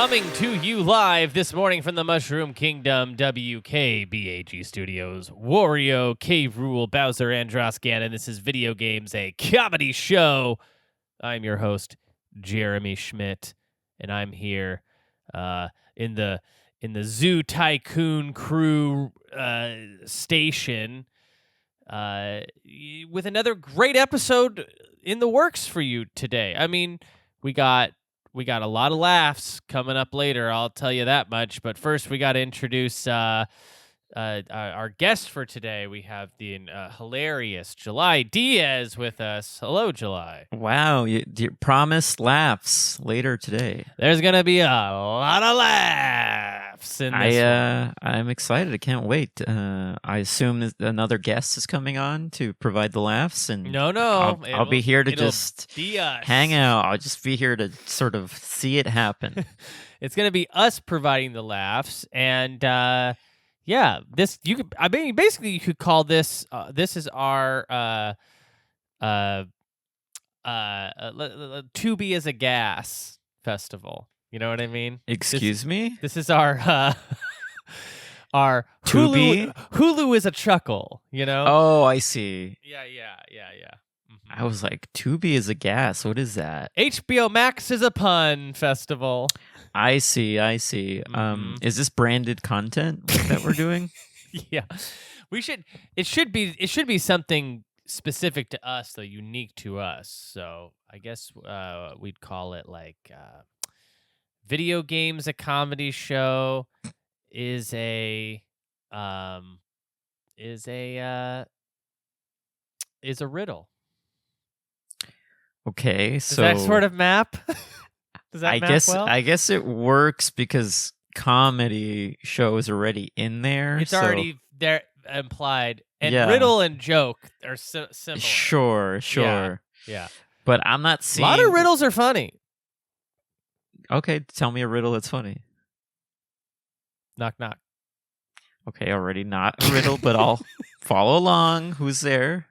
Coming to you live this morning from the Mushroom Kingdom, WKBAG Studios, Wario, Cave Rule, Bowser, Andros Gannon. This is Video Games, a comedy show. I'm your host, Jeremy Schmidt, and I'm here in the Zoo Tycoon crew station with another great episode in the works for you today. I mean, we got a lot of laughs coming up later, I'll tell you that much. But first, we got to introduce our guest for today. We have the hilarious July Diaz with us. Hello, July. Wow, you promised laughs later today. There's going to be a lot of laughs in this one. I'm excited. I can't wait. I assume that another guest is coming on to provide the laughs. And No. I'll be here to just be us. hang out. I'll just be here to sort of see it happen. It's going to be us providing the laughs. And yeah, basically you could call this this is our To Be As a Gas festival. You know what I mean? Excuse me? This is our our Hulu is a chuckle, you know? Oh, I see. Yeah. Mm-hmm. I was like, Tubi is a gas. What is that? HBO Max is a pun festival. I see. Mm-hmm. Is this branded content that we're doing? Yeah. It should be something specific to us, though, unique to us. So I guess we'd call it like Video Games, a comedy show is a riddle. Okay, Does so that sort of map? Does that map well? I guess it works because comedy show is already in there. It's already there implied, and Yeah. riddle and joke are similar. Sure. Yeah. But I'm not A seeing. lot of riddles are funny. Okay, tell me a riddle that's funny. Knock knock. Okay, already not a riddle, but I'll follow along. Who's there?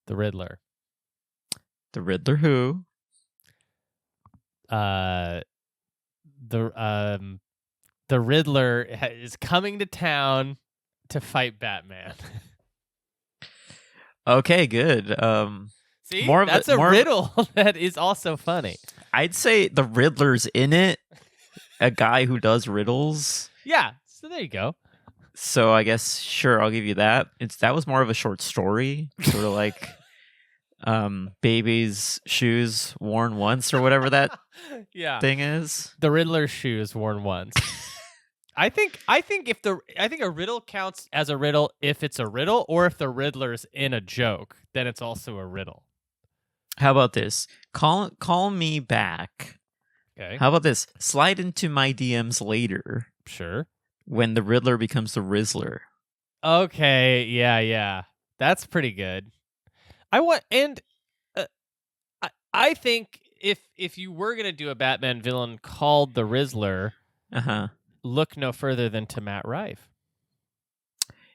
The Riddler. The Riddler who? The Riddler is coming to town to fight Batman. Okay, good. See, More of that's a- a more of- riddle that is also funny. I'd say the Riddler's in it. A guy who does riddles. Yeah, so there you go. So I guess sure, I'll give you that. That was more of a short story, sort of like baby's shoes worn once or whatever that Yeah, thing is. the Riddler's shoes worn once. I think a riddle counts as a riddle if it's a riddle, or if the Riddler's in a joke, then it's also a riddle. How about this? Call me back. Okay, How about this? Slide into my DMs later sure. when the Riddler becomes the Rizzler. Okay, yeah, that's pretty good. I think if you were gonna do a Batman villain called the Rizzler, look no further than to Matt Rife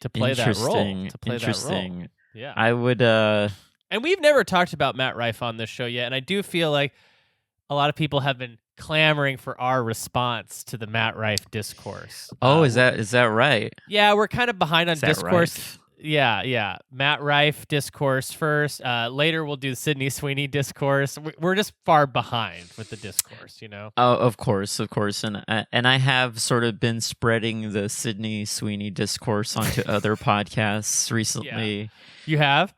to play that role. Interesting. Yeah, I would. and we've never talked about Matt Rife on this show yet, and I do feel like a lot of people have been clamoring for our response to the Matt Rife discourse. Oh, is that right? Yeah, we're kind of behind on Is that discourse. Rife? Yeah. Matt Rife discourse first. Later, we'll do Sydney Sweeney discourse. We're just far behind with the discourse, you know? Oh, of course, and I have sort of been spreading the Sydney Sweeney discourse onto other podcasts recently. You have?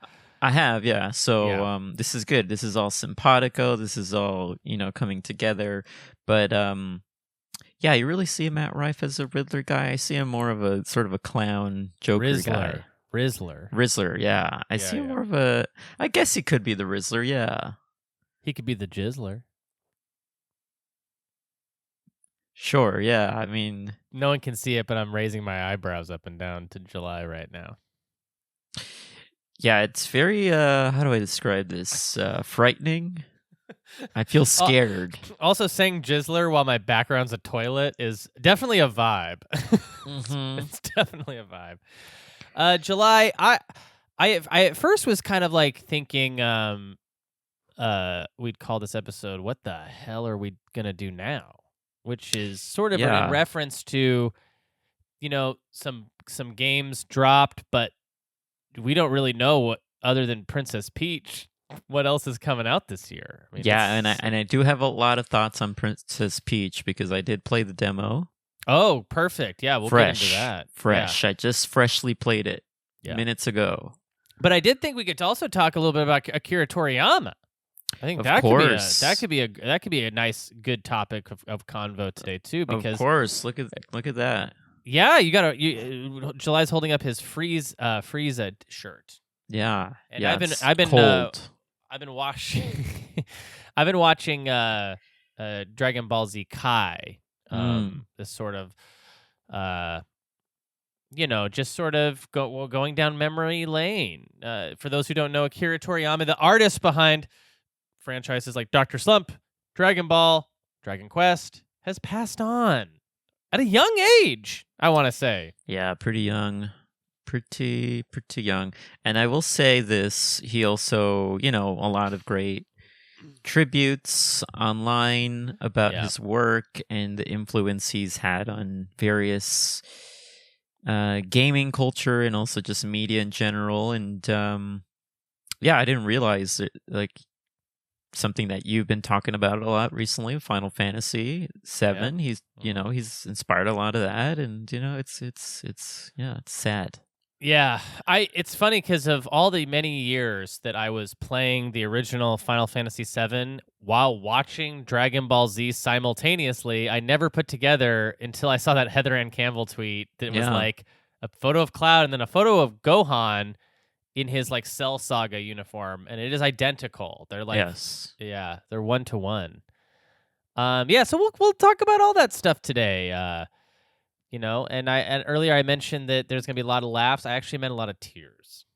I have, yeah. So Yeah. this is good. This is all simpatico. This is all coming together. But yeah, you really see Matt Rife as a Riddler guy. I see him more of a sort of a clown Joker guy. Rizzler. Yeah. I see him more of a. I guess he could be the Rizzler. Yeah. He could be the Jizzler. Sure. Yeah. I mean, No one can see it, but I'm raising my eyebrows up and down to July right now. yeah. It's very. How do I describe this? Frightening. I feel scared. Also, saying Jizzler while my background's a toilet is definitely a vibe. It's definitely a vibe. July, I at first was kind of like thinking we'd call this episode "What the hell are we gonna do now?" which is sort of Yeah. in reference to, some games dropped, but we don't really know what other than Princess Peach, what else is coming out this year. I mean, Yeah, and I do have a lot of thoughts on Princess Peach because I did play the demo. Oh, perfect. Yeah, we'll get into that. Fresh. Yeah. I just freshly played it minutes ago. But I did think we could also talk a little bit about Akira Toriyama. I think that could be a nice good topic of convo today too. Because of course, look at that. Yeah, July's holding up his Frieza shirt. Yeah, and yeah, I've been cold. I've been watching watching Dragon Ball Z Kai. This sort of just sort of going down memory lane. For those who don't know, Akira Toriyama, the artist behind franchises like Dr. Slump, Dragon Ball, Dragon Quest, has passed on at a young age, I want to say. Yeah, pretty young. Pretty young. And I will say this, he also, a lot of great tributes online about his work and the influence he's had on various gaming culture and also just media in general. And I didn't realize that, like, something that you've been talking about a lot recently, Final Fantasy VII. He's he's inspired a lot of that, and it's sad. Yeah, it's funny because of all the many years that I was playing the original Final Fantasy VII while watching Dragon Ball Z simultaneously. I never put together until I saw that Heather Ann Campbell tweet that was like a photo of Cloud and then a photo of Gohan in his like Cell Saga uniform, and it is identical. They're like, they're 1-to-1. So we'll talk about all that stuff today. And earlier I mentioned that there's gonna be a lot of laughs. I actually meant a lot of tears,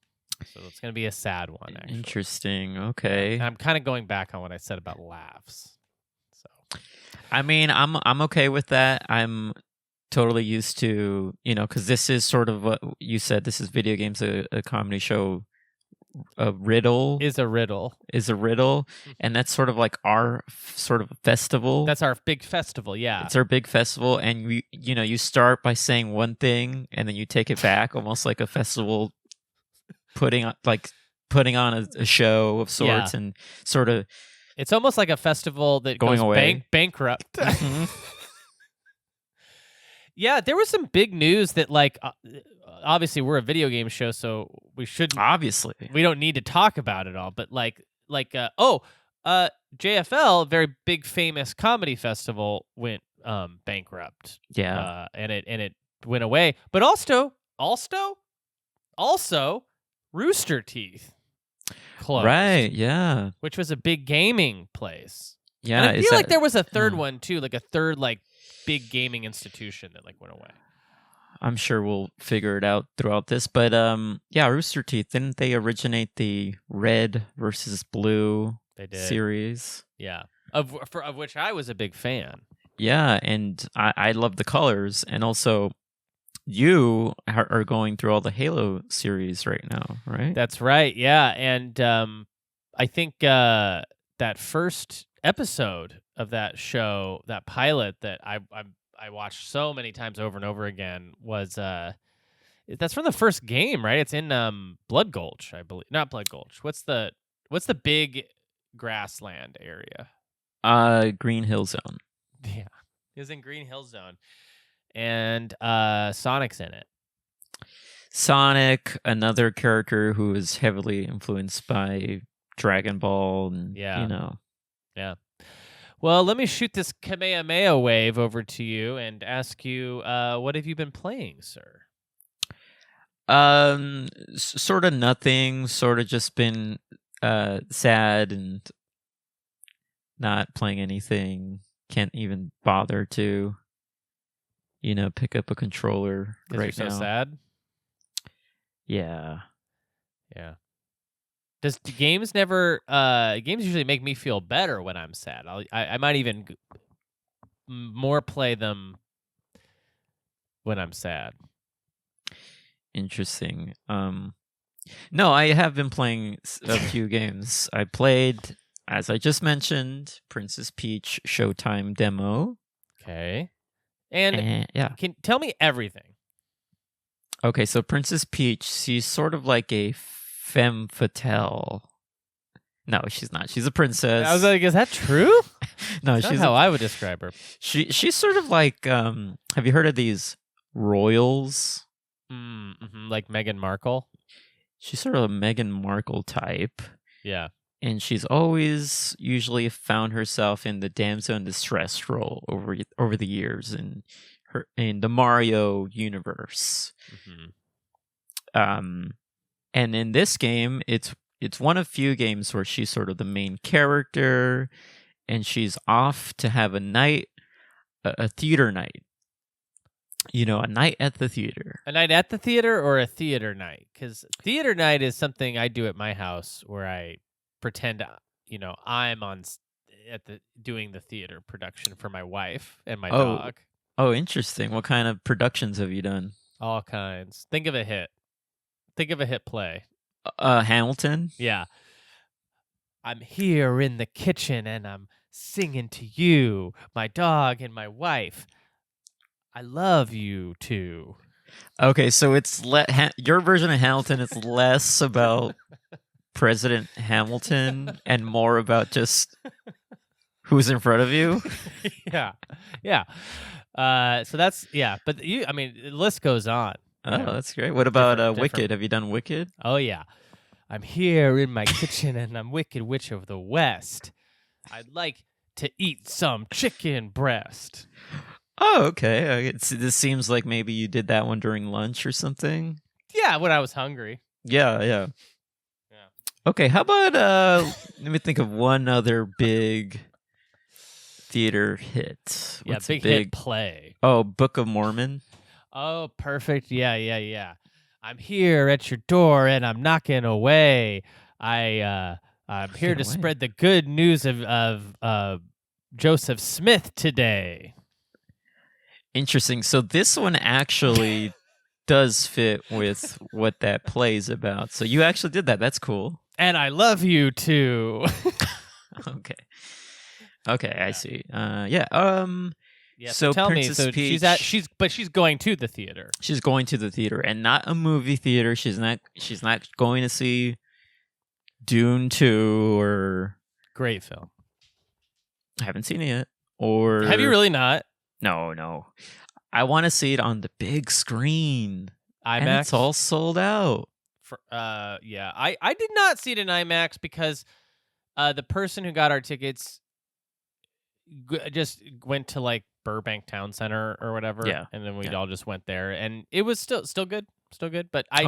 so it's gonna be a sad one. Actually. Interesting. Okay. And I'm kind of going back on what I said about laughs. So, I mean, I'm okay with that. I'm totally used to, because this is sort of what you said. This is video games, a comedy show. A riddle is a riddle, and that's sort of like our sort of festival. That's our big festival. Yeah, it's our big festival, and you start by saying one thing, and then you take it back, almost like a festival, putting on a show of sorts, and sort of. It's almost like a festival that going goes away. Bankrupt. Mm-hmm. Yeah, there was some big news that, like, obviously we're a video game show, so we shouldn't. Obviously, we don't need to talk about it all. But JFL, a very big famous comedy festival, went bankrupt. Yeah, and it went away. But also, Rooster Teeth closed. Right? Yeah, which was a big gaming place. Yeah, and I feel like there was a third one too, like a third big gaming institution that went away. I'm sure we'll figure it out throughout this, but Rooster Teeth, didn't they originate the Red versus Blue series? Yeah, of which I was a big fan. Yeah, and I love the colors, and also you are going through all the Halo series right now, right? That's right. Yeah, and I think that first episode of that show, that pilot that I watched so many times over and over again, was that's from the first game, right? It's in Blood Gulch, I believe. Not Blood Gulch. What's the big grassland area? Green Hill Zone. Yeah, it was in Green Hill Zone, and Sonic's in it. Sonic, another character who is heavily influenced by Dragon Ball, and Yeah. Well, let me shoot this Kamehameha wave over to you and ask you, what have you been playing, sir? Sort of nothing. Sort of just been sad and not playing anything. Can't even bother to, pick up a controller right now. You're so sad? Yeah. Yeah. Does games never? Games usually make me feel better when I'm sad. I might even more play them when I'm sad. Interesting. No, I have been playing a few games. I played, as I just mentioned, Princess Peach Showtime demo. Okay. And yeah. can tell me everything. Okay, so Princess Peach, she's sort of like a femme fatale. No, she's not. She's a princess. I was like, is that true? No, That's how I would describe her. She's sort of like have you heard of these royals? Mm-hmm. Like Meghan Markle? She's sort of a Meghan Markle type. Yeah. And she's always usually found herself in the damsel in distress role over the years in the Mario universe. Mm-hmm. And in this game, it's one of few games where she's sort of the main character, and she's off to have a night, a theater night. You know, a night at the theater. A night at the theater or a theater night? Because theater night is something I do at my house where I pretend, I'm doing the theater production for my wife and my dog. Oh, interesting. What kind of productions have you done? All kinds. Think of a hit. Think of a hit play. Hamilton? Yeah. I'm here in the kitchen and I'm singing to you, my dog and my wife. I love you too. Okay, so it's your version of Hamilton is less about President Hamilton and more about just who's in front of you. Yeah. So that's but the list goes on. Oh, that's great. What about Wicked? Have you done Wicked? Oh yeah. I'm here in my kitchen and I'm Wicked Witch of the West. I'd like to eat some chicken breast. Oh, okay. This seems like maybe you did that one during lunch or something. Yeah, when I was hungry. Yeah. Okay, how about let me think of one other big theater hit. What's big hit play? Oh, Book of Mormon. Oh, perfect. Yeah. I'm here at your door and I'm knocking away. I'm here to spread the good news of Joseph Schmidt today. Interesting. So this one actually does fit with what that play is about. So you actually did that. That's cool. And I love you too. Okay, I see. So tell Princess me. So Peach, she's going to the theater. She's going to the theater, and not a movie theater. She's not going to see Dune 2 or great film. I haven't seen it yet. Or have you really not? No. I want to see it on the big screen. IMAX. And it's all sold out. I did not see it in IMAX because the person who got our tickets just went to like Burbank Town Center or whatever. Yeah. And then we all just went there, and it was still good. But I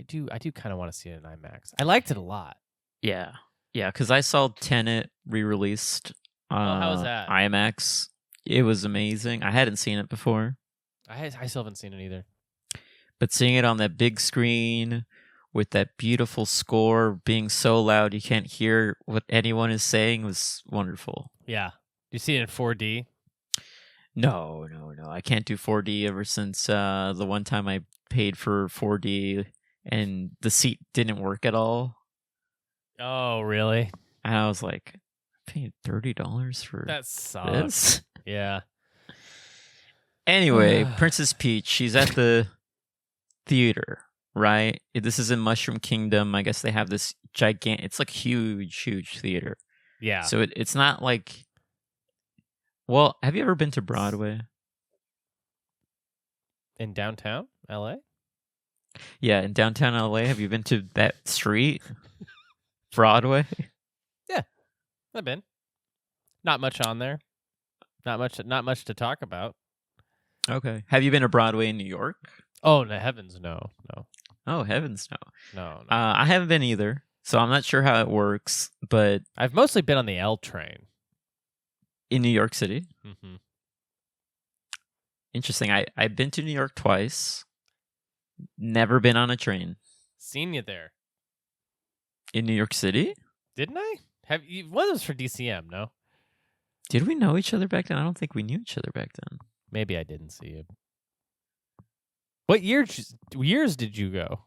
do kind of want to see it in IMAX. I liked it a lot. Yeah, because I saw Tenet re-released. How was that? IMAX. It was amazing. I hadn't seen it before. I still haven't seen it either. But seeing it on that big screen with that beautiful score being so loud you can't hear what anyone is saying was wonderful. Yeah. Do you see it in 4D? No. I can't do 4D ever since the one time I paid for 4D and the seat didn't work at all. Oh, really? And I was like, I'm paying $30 for that sucks. this? Yeah. Anyway, Princess Peach, she's at the theater, right? This is in Mushroom Kingdom. I guess they have this gigantic, it's like huge theater. Yeah. So it's not like, well, have you ever been to Broadway? In downtown LA? Yeah, in downtown LA. Have you been to that street? Broadway? Yeah, I've been. Not much on there. Not much to talk about. Okay. Have you been to Broadway in New York? Oh, no, heavens, no. Oh, heavens, no. No. I haven't been either, so I'm not sure how it works, but I've mostly been on the L train. In New York City? Mm-hmm. Interesting. I've been to New York twice. Never been on a train. Seen you there. In New York City? Didn't I? One was for DCM, no? Did we know each other back then? I don't think we knew each other back then. Maybe I didn't see you. What years did you go?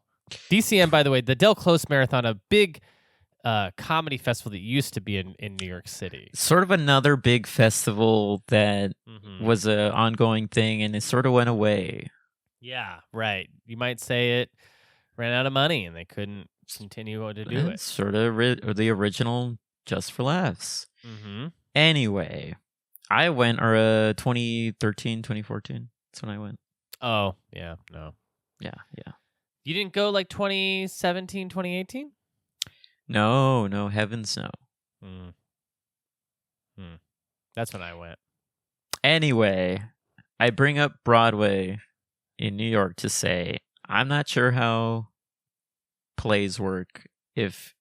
DCM, by the way, the Del Close Marathon, a big comedy festival that used to be in New York City. Sort of another big festival that was an ongoing thing, and it sort of went away. Yeah, right. You might say it ran out of money and they couldn't continue to do it. Sort of the original Just for Laughs. Anyway, I went 2013, 2014. That's when I went. Oh, yeah, no. Yeah. You didn't go like 2017, 2018? No, heavens no. That's when I went. Anyway, I bring up Broadway in New York to say I'm not sure how plays work if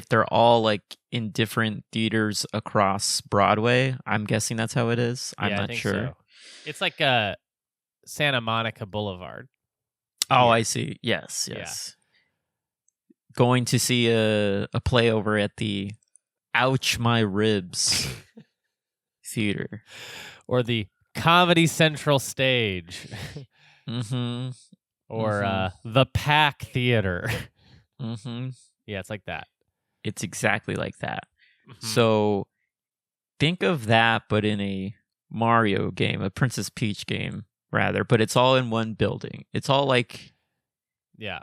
they're all like in different theaters across Broadway. I'm guessing that's how it is. I'm not sure. So. It's like Santa Monica Boulevard. Oh, I see. Yes. Yeah. Going to see a play over at the Ouch My Ribs theater. Or the Comedy Central stage. Or the Pack Theater. Yeah, it's like that. It's exactly like that. So think of that, but in a Mario game, a Princess Peach game, rather. But it's all in one building. It's all like... Yeah.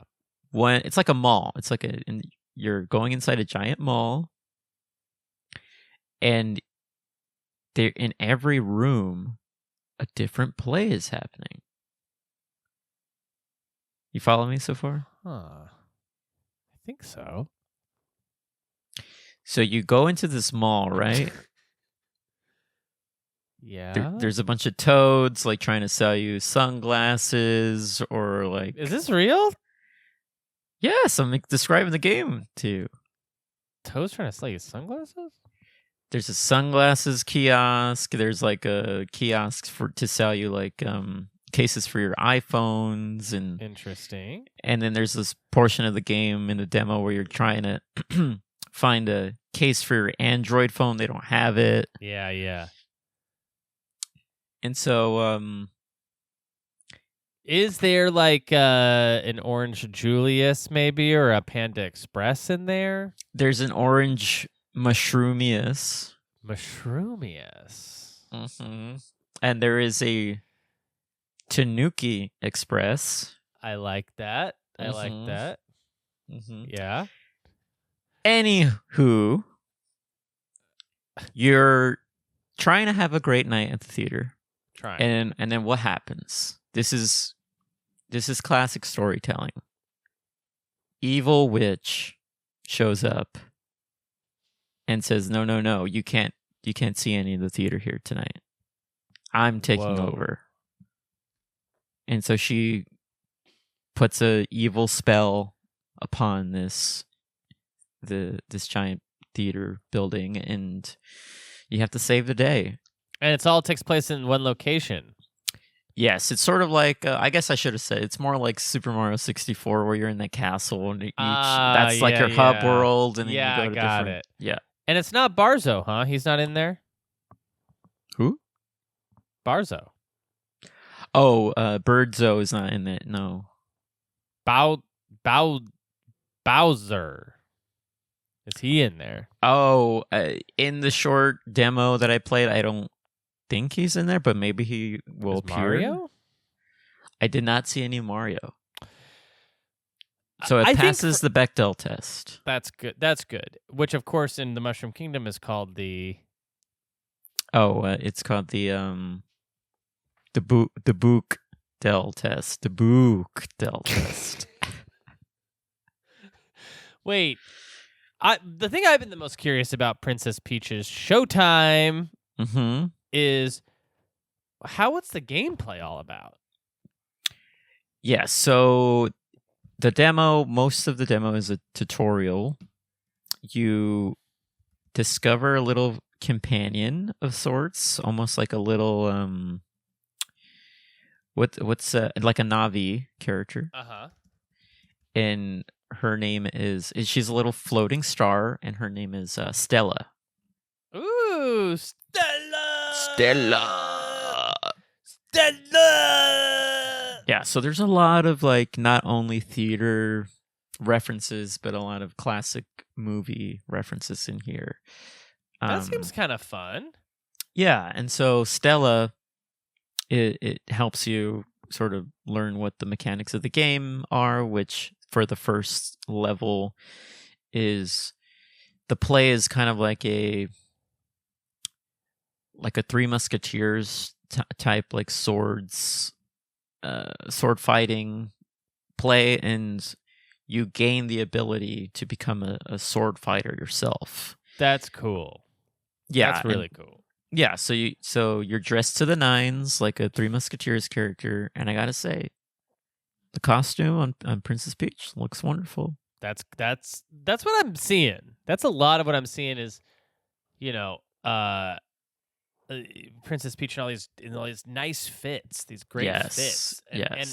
It's like a mall. It's like you're going inside a giant mall, and there in every room, a different play is happening. You follow me so far? I think so. So you go into this mall, right? Yeah. There's a bunch of toads like trying to sell you sunglasses or like... Is this real? Yes, I'm describing the game to you. Toads trying to sell you sunglasses? There's a sunglasses kiosk. There's like a kiosk to sell you like cases for your iPhones and... Interesting. And then there's this portion of the game in the demo where you're trying to find a case for your Android phone. They don't have it. Yeah. And so... Is there like an Orange Julius maybe or a Panda Express in there? There's an Orange Mushroomius. And there is a Tanuki Express. I like that. Yeah. Anywho, you're trying to have a great night at the theater. And then what happens? This is classic storytelling. Evil witch shows up and says, "No, you can't see any of the theater here tonight. I'm taking over." And so she puts a evil spell upon this giant theater building, and you have to save the day. And it all takes place in one location. Yes, it's sort of like, I guess I should have said, it's more like Super Mario 64 where you're in the castle and that's like your hub world. And then you go to different... it. Yeah. And it's not Barzo, huh? He's not in there? Who? Barzo. Oh, Birdzo is not in it, no. Bowser. Is he in there? Oh, in the short demo that I played, I don't think he's in there, but maybe he will appear. Mario? I did not see any Mario. So it passes the Bechdel test. That's good. Which, of course, in the Mushroom Kingdom is called the... Oh, it's called the Book-Del test. The Book-Del test. Wait. The thing I've been the most curious about Princess Peach's Showtime is what's the gameplay all about? Yeah, so most of the demo is a tutorial. You discover a little companion of sorts, almost like a little what's like a Navi character. And her name she's a little floating star, and her name is Stella. Ooh, Stella! Yeah, so there's a lot of like not only theater references, but a lot of classic movie references in here. That seems kind of fun. Yeah, and so Stella, it helps you sort of learn what the mechanics of the game are, which for the first level is the play is kind of like a Three Musketeers type, like sword fighting play, and you gain the ability to become a sword fighter yourself. That's cool. Yeah, that's really cool. Yeah, so you're dressed to the nines like a Three Musketeers character, and I gotta say, the costume on Princess Peach looks wonderful. That's what I'm seeing. That's a lot of what I'm seeing is, Princess Peach and all these nice fits, these great fits. And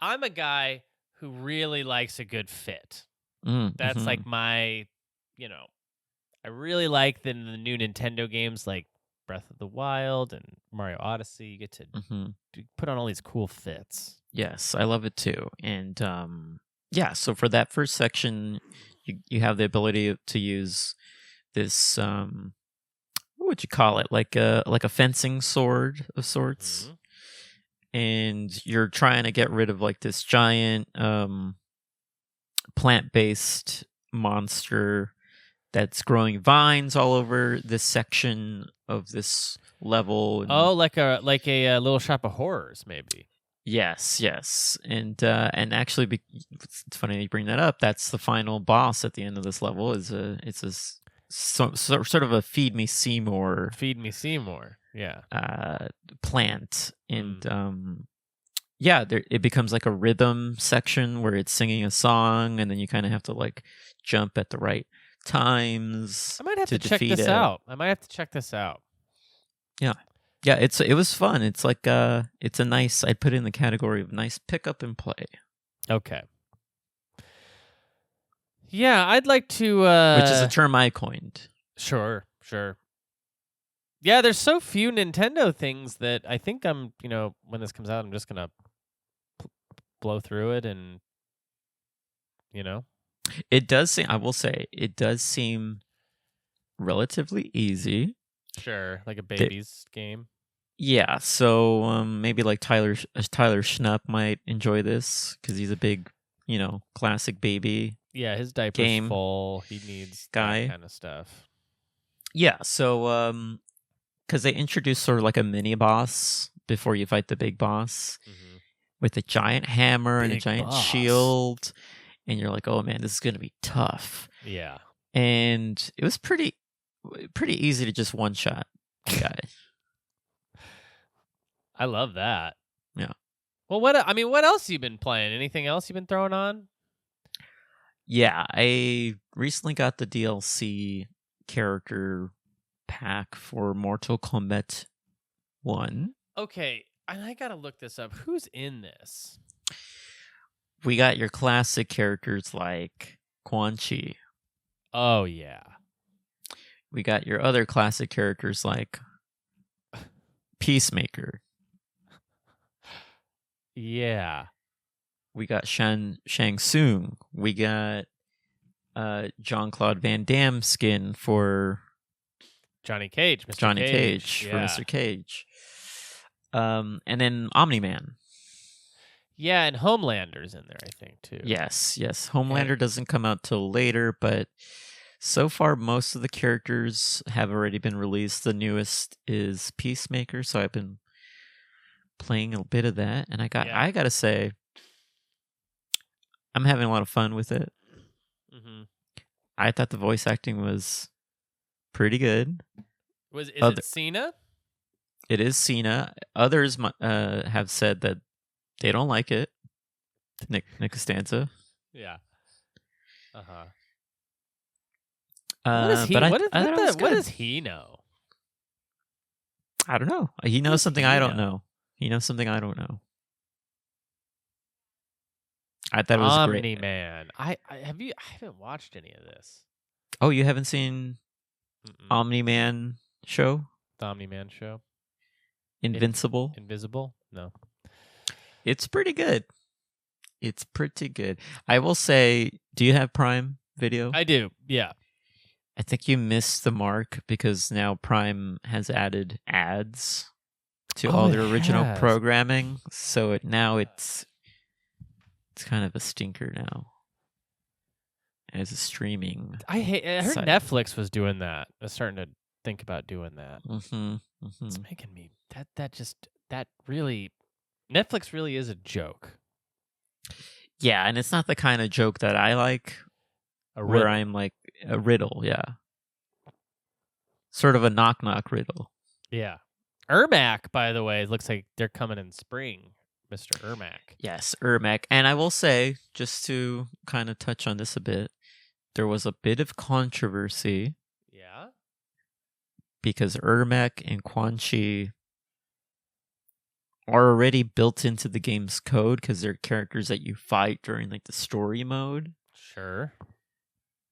I'm a guy who really likes a good fit. That's like my, I really like the new Nintendo games like Breath of the Wild and Mario Odyssey. You get to put on all these cool fits. Yes, I love it too. And so for that first section, you have the ability to use this what would you call it? Like a fencing sword of sorts. And you're trying to get rid of like this giant plant-based monster that's growing vines all over this section of this level. And, like a Little Shop of Horrors, maybe. Yes, and actually, it's funny you bring that up. That's the final boss at the end of this level. It's a sort of a Feed Me Seymour. Yeah. Plant, and it becomes like a rhythm section where it's singing a song, and then you kind of have to like jump at the right times. I might have to check this out. Yeah, it was fun. It's like it's a nice. I'd put it in the category of nice pick up and play. Okay. Yeah, I'd like to. Which is a term I coined. Sure. Yeah, there's so few Nintendo things that I think I'm. When this comes out, I'm just gonna blow through it, and It does seem. I will say it does seem relatively easy. Sure, like a baby's game. Yeah, so maybe like Tyler Schnupp might enjoy this because he's a big, classic baby. Yeah, his diaper's full. He needs that kind of stuff. Yeah, so because they introduced sort of like a mini boss before you fight the big boss with a giant hammer and a giant shield, and you're like, oh man, this is gonna be tough. Yeah, and it was pretty easy to just one shot the guy. I love that. Yeah. Well, what else have you been playing? Anything else you've been throwing on? Yeah, I recently got the DLC character pack for Mortal Kombat 1. Okay, and I gotta look this up. Who's in this? We got your classic characters like Quan Chi. Oh, yeah. We got your other classic characters like Peacemaker. Yeah. We got Shang Tsung. We got Jean-Claude Van Damme skin for Johnny Cage. For Mr. Cage. And then Omni-Man. Yeah, and Homelander's in there, I think, too. Yes. Homelander doesn't come out till later, but so far most of the characters have already been released. The newest is Peacemaker, so I've been playing a bit of that, and I gotta say, I'm having a lot of fun with it. I thought the voice acting was pretty good. Is it Cena? It is Cena. Others have said that they don't like it. Nick Costanza. Yeah. What does he know? I don't know. He knows something I don't know. He knows something I don't know. I thought it was great. Omni-Man. I haven't watched any of this. Oh, you haven't seen Omni-Man show? The Omni-Man show? Invisible? No. It's pretty good. It's pretty good. I will say, do you have Prime Video? I do, yeah. I think you missed the mark because now Prime has added ads to all their original programming. So it's kind of a stinker now as a streaming. I heard site. Netflix was doing that. I was starting to think about doing that. It's making me that really Netflix really is a joke. Yeah, and it's not the kind of joke that I like. Where I'm like a riddle, yeah. Sort of a knock-knock riddle. Yeah. Ermac, by the way, looks like they're coming in spring, Mr. Ermac. Yes, Ermac. And I will say, just to kind of touch on this a bit, there was a bit of controversy. Yeah? Because Ermac and Quan Chi are already built into the game's code because they're characters that you fight during like the story mode. Sure.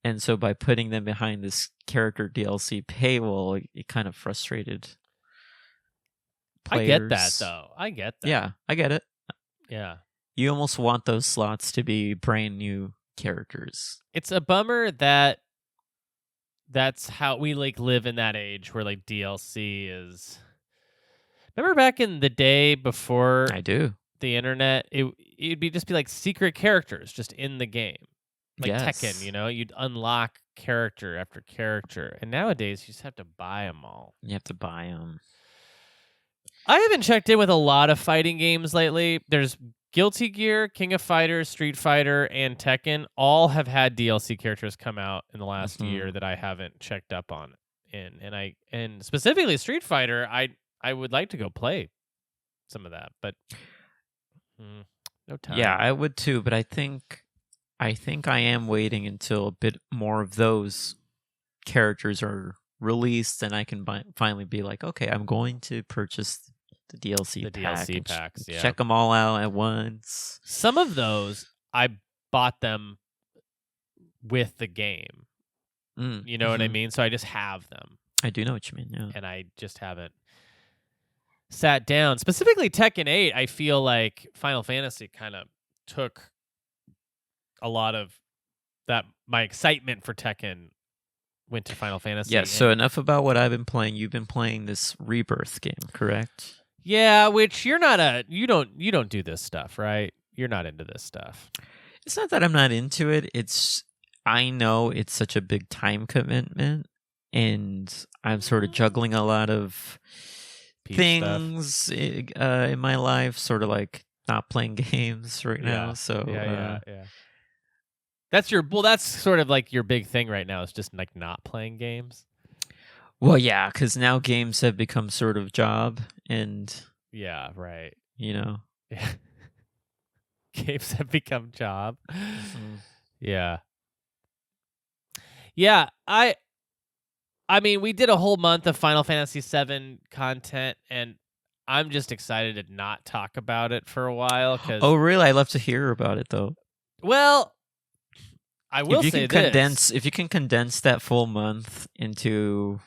And so by putting them behind this character DLC paywall, it kind of frustrated players. I get that, though. I get that. Yeah, I get it. Yeah. You almost want those slots to be brand new characters. It's a bummer that that's how we like live in that age where like DLC is. Remember back in the day before I do. The internet, it'd be just be like secret characters just in the game. Like Tekken, you know, you'd unlock character after character. And nowadays, you just have to buy them all. You have to buy them. I haven't checked in with a lot of fighting games lately. There's Guilty Gear, King of Fighters, Street Fighter, and Tekken. All have had DLC characters come out in the last year that I haven't checked up on. And specifically Street Fighter, I would like to go play some of that, but no time. Yeah, I would too, but I think I am waiting until a bit more of those characters are released, and I can finally be like, okay, I'm going to purchase the DLC packs. Yeah. Check them all out at once. Some of those, I bought them with the game. You know what I mean? So I just have them. I do know what you mean, yeah. And I just haven't sat down. Specifically Tekken 8, I feel like Final Fantasy kind of took a lot of that. My excitement for Tekken went to Final Fantasy. Yeah, so enough about what I've been playing. You've been playing this Rebirth game, correct? Yeah, which you're not you don't do this stuff, right? You're not into this stuff. It's not that I'm not into it. I know it's such a big time commitment, and I'm sort of juggling a lot of things in my life, sort of like not playing games right now. So yeah. That's sort of like your big thing right now is just like not playing games. Well, yeah, because now games have become sort of job, and yeah, right. You know, games have become job. Yeah. I mean, we did a whole month of Final Fantasy VII content, and I'm just excited to not talk about it for a while. Oh, really? I'd love to hear about it, though. Well, I will say this. If you can condense that full month into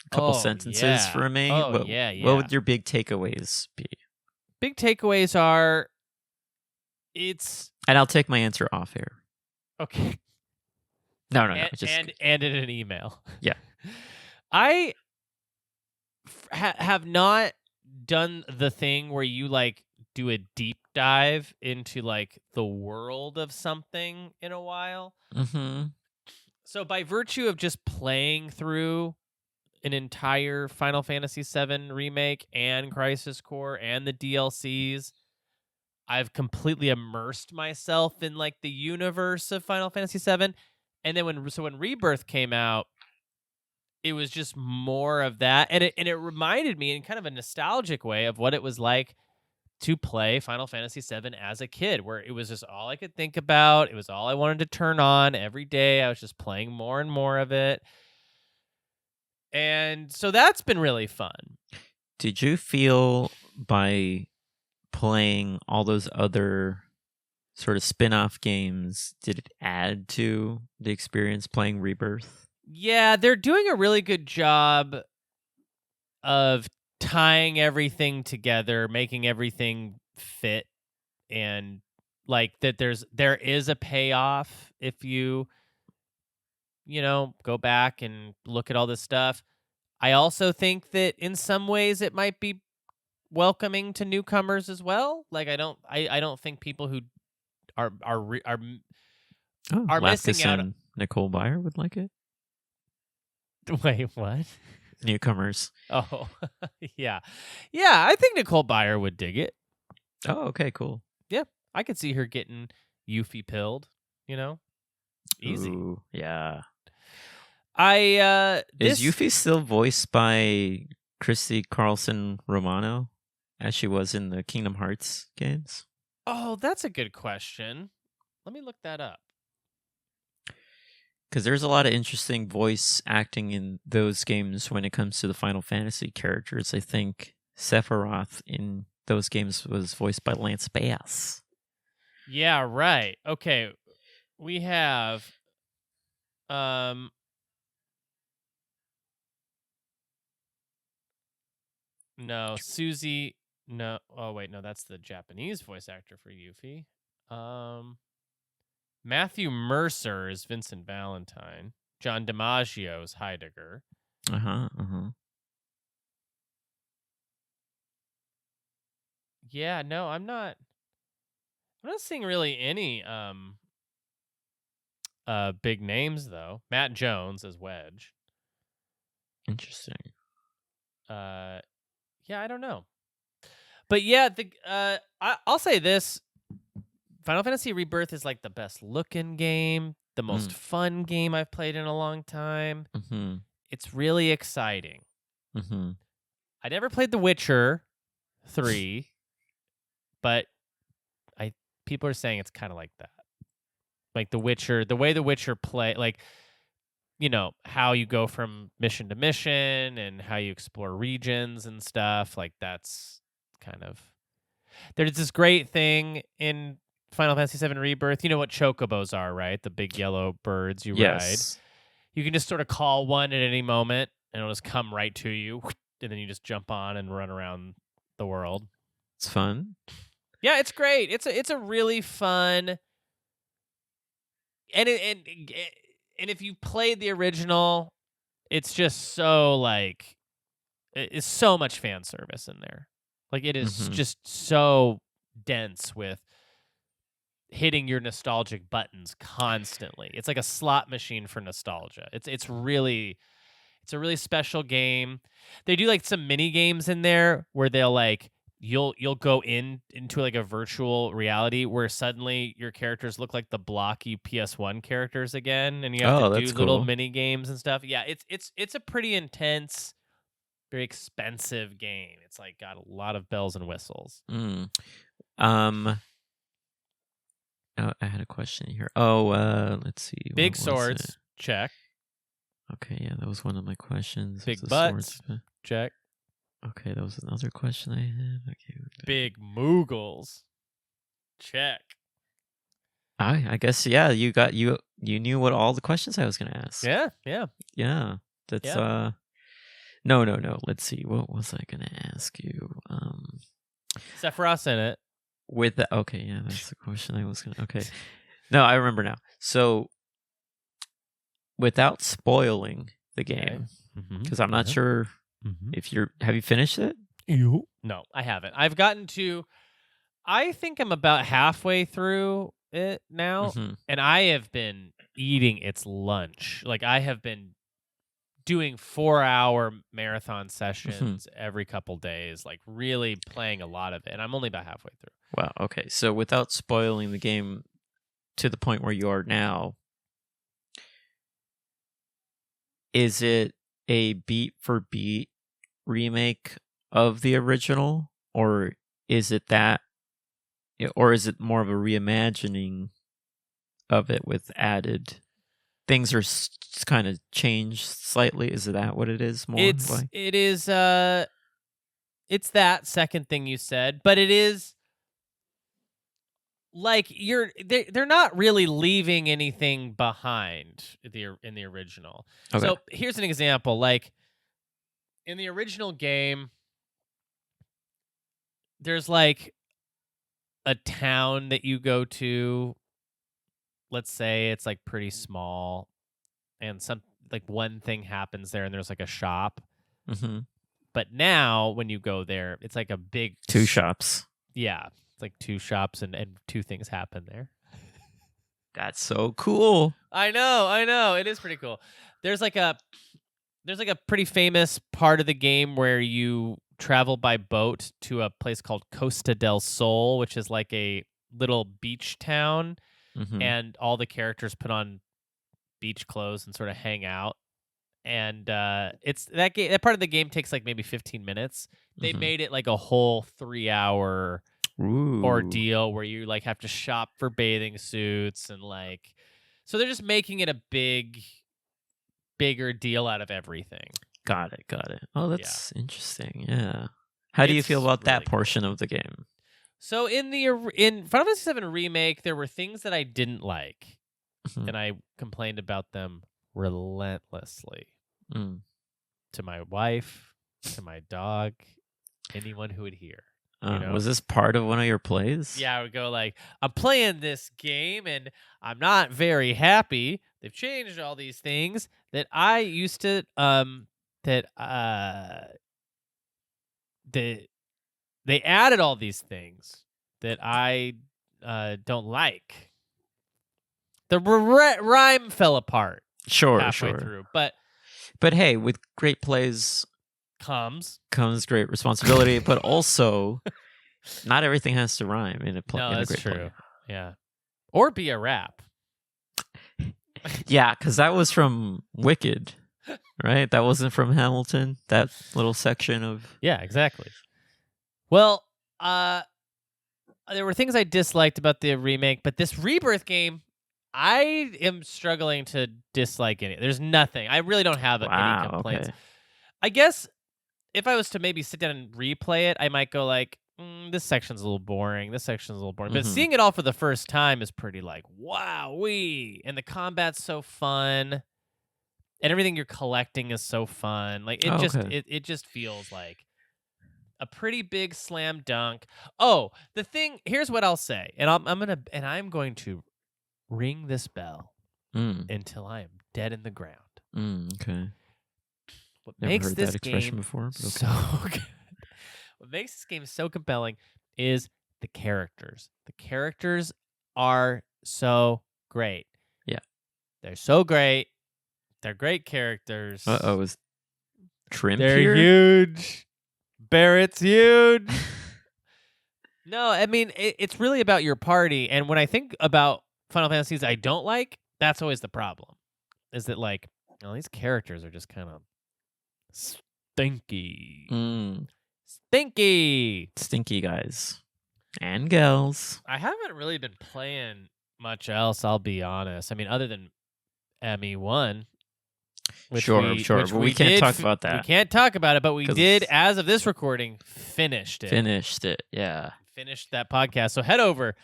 a couple sentences for me, what would your big takeaways be? Big takeaways are, and I'll take my answer off here. Okay. No. And in an email. Yeah. I have not done the thing where you like do a deep dive into like the world of something in a while. So by virtue of just playing through an entire Final Fantasy VII remake and Crisis Core and the DLCs, I've completely immersed myself in like the universe of Final Fantasy VII. And then when Rebirth came out, it was just more of that, and it reminded me in kind of a nostalgic way of what it was like to play Final Fantasy VII as a kid, where it was just all I could think about. It was all I wanted to turn on every day. I was just playing more and more of it, and so that's been really fun. Did you feel by playing all those other sort of spin-off games, did it add to the experience playing Rebirth? Yeah, they're doing a really good job of tying everything together, making everything fit, and like that there is a payoff if you go back and look at all this stuff. I also think that in some ways it might be welcoming to newcomers as well. Like I don't think people who are missing Lapkus out. and Nicole Byer would like it. Wait, what? Newcomers. Oh, yeah. I think Nicole Byer would dig it. Oh, okay, cool. Yeah, I could see her getting Yuffie pilled. Easy. Ooh, yeah. Is Yuffie still voiced by Christy Carlson Romano, as she was in the Kingdom Hearts games? Oh, that's a good question. Let me look that up. Because there's a lot of interesting voice acting in those games when it comes to the Final Fantasy characters. I think Sephiroth in those games was voiced by Lance Bass. Yeah, right. Okay. We have no, Susie. No. Oh, wait. No, that's the Japanese voice actor for Yuffie. Matthew Mercer is Vincent Valentine. John DiMaggio is Heidegger. Yeah, no, I'm not seeing really any big names though. Matt Jones as Wedge. Interesting. Yeah, I don't know. But yeah, I'll say this. Final Fantasy Rebirth is like the best looking game, the most fun game I've played in a long time. Mm-hmm. It's really exciting. Mm-hmm. I never played The Witcher 3, but people are saying it's kind of like that. Like The Witcher, the way The Witcher play, like, how you go from mission to mission and how you explore regions and stuff. Like that's kind of, there's this great thing in Final Fantasy VII Rebirth. You know what chocobos are, right? The big yellow birds you ride. You can just sort of call one at any moment and it'll just come right to you. And then you just jump on and run around the world. It's fun. Yeah, it's great. It's a really fun, and if you played the original, it's just so like it's so much fan service in there. Like it is just so dense with hitting your nostalgic buttons constantly. It's like a slot machine for nostalgia. It's a really special game. They do like some mini games in there where they'll like you'll go into like a virtual reality where suddenly your characters look like the blocky PS1 characters again, and you have to do little mini games and stuff. Yeah, it's a pretty intense, very expensive game. It's like got a lot of bells and whistles. Oh, I had a question here. Let's see. Big swords, check. Okay, yeah, that was one of my questions. Big butts, check. Okay, that was another question I had. Okay. Big moogles, check. I guess you knew what all the questions I was gonna ask. Yeah. That's no. Let's see. What was I gonna ask you? Sephiroth's in it. Okay, yeah, that's the question I was gonna. Okay, no, I remember now. So, without spoiling the game, because I'm not sure if have you finished it? No, I haven't. I've gotten to. I think I'm about halfway through it now, and I have been eating its lunch. Like I have been doing 4-hour marathon sessions every couple days, like really playing a lot of it, and I'm only about halfway through. Wow. Okay. So without spoiling the game to the point where you are now, is it a beat for beat remake of the original, or is it more of a reimagining of it with added things are kind of changed slightly? Is that what it is? It is it's that second thing you said, but it is like they're not really leaving anything behind in the original. Okay. So here's an example. Like in the original game, there's like a town that you go to, let's say it's like pretty small, and one thing happens there, and there's like a shop. Mm-hmm. But now when you go there, it's like a big 2 shops. Yeah, it's like 2 shops, and 2 things happen there. That's so cool. I know. It is pretty cool. There's like a pretty famous part of the game where you travel by boat to a place called Costa del Sol, which is like a little beach town, and all the characters put on beach clothes and sort of hang out. And it's that part of the game takes like maybe 15 minutes. They made it like a whole 3-hour ordeal where you like have to shop for bathing suits, and like, so they're just making it a bigger deal out of everything. Got it. Oh, that's interesting. Yeah. How do you feel about that portion of the game? So in Final Fantasy VII Remake, there were things that I didn't like, and I complained about them relentlessly to my wife, to my dog, anyone who would hear. Was this part of one of your plays? Yeah, I would go like, I'm playing this game and I'm not very happy. They've changed all these things that I used to they added all these things that I don't like. The rhyme fell apart. Halfway through, but hey, with great plays comes great responsibility, but also not everything has to rhyme in a play. No, that's true. Play. Yeah, or be a rap. Yeah, because that was from Wicked, right? That wasn't from Hamilton. That little section of exactly. Well, there were things I disliked about the remake, but this Rebirth game, I am struggling to dislike any. There's nothing. I really don't have any complaints. Okay. I guess if I was to maybe sit down and replay it, I might go like, this section's a little boring. This section's a little boring. But seeing it all for the first time is pretty like, wow-wee. And the combat's so fun. And everything you're collecting is so fun. Like it just feels like a pretty big slam dunk. Oh, here's what I'll say. And I'm going to ring this bell until I am dead in the ground. Okay. What Never makes heard this that expression game before, but okay. so good? What makes this game so compelling is the characters. The characters are so great. Yeah. They're so great. They're great characters. Is Trim They're here? huge. Barrett's huge. No, I mean, it's really about your party. And when I think about Final Fantasies I don't like, that's always the problem. Is that like, these characters are just kind of stinky. Stinky guys and gals. I haven't really been playing much else, I'll be honest. I mean, other than ME1. Sure. But we can't talk about that. We can't talk about it, but we did, as of this recording, finished it. Yeah. Finished that podcast. So head over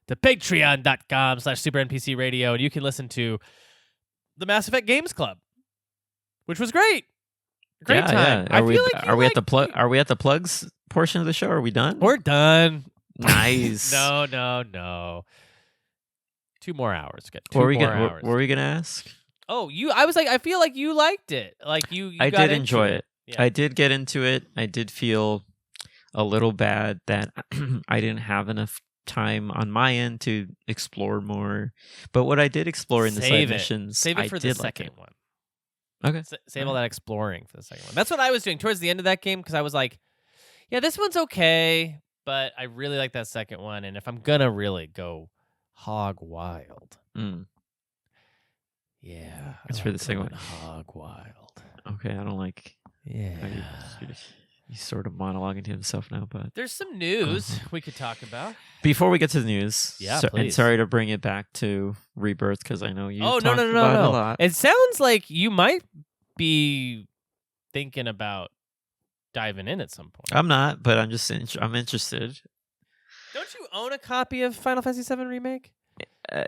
to patreon.com/SuperNPC and you can listen to the Mass Effect Games Club, which was great. Great time. Yeah. Are we at the plugs portion of the show? Are we done? We're done. Nice. No. 2 more hours. Got 2 what more hours. What were we gonna ask? Oh, I was like, I feel like you liked it. Like you I got did enjoy it. Yeah. I did get into it. I did feel a little bad that I didn't have enough time on my end to explore more. But what I did explore in the side missions, Save it for the second one. Okay. Save all that exploring for the second one. That's what I was doing towards the end of that game because I was like, yeah, this one's okay, but I really like that second one. And if I'm going to really go hog wild, yeah. It's for the second one. Hog wild. Okay, I don't like... Yeah. He's sort of monologuing to himself now, but... There's some news we could talk about. Before we get to the news, please. And sorry to bring it back to Rebirth, because I know you talked no. about it a lot. It sounds like you might be thinking about diving in at some point. I'm not, but I'm interested. Don't you own a copy of Final Fantasy VII Remake?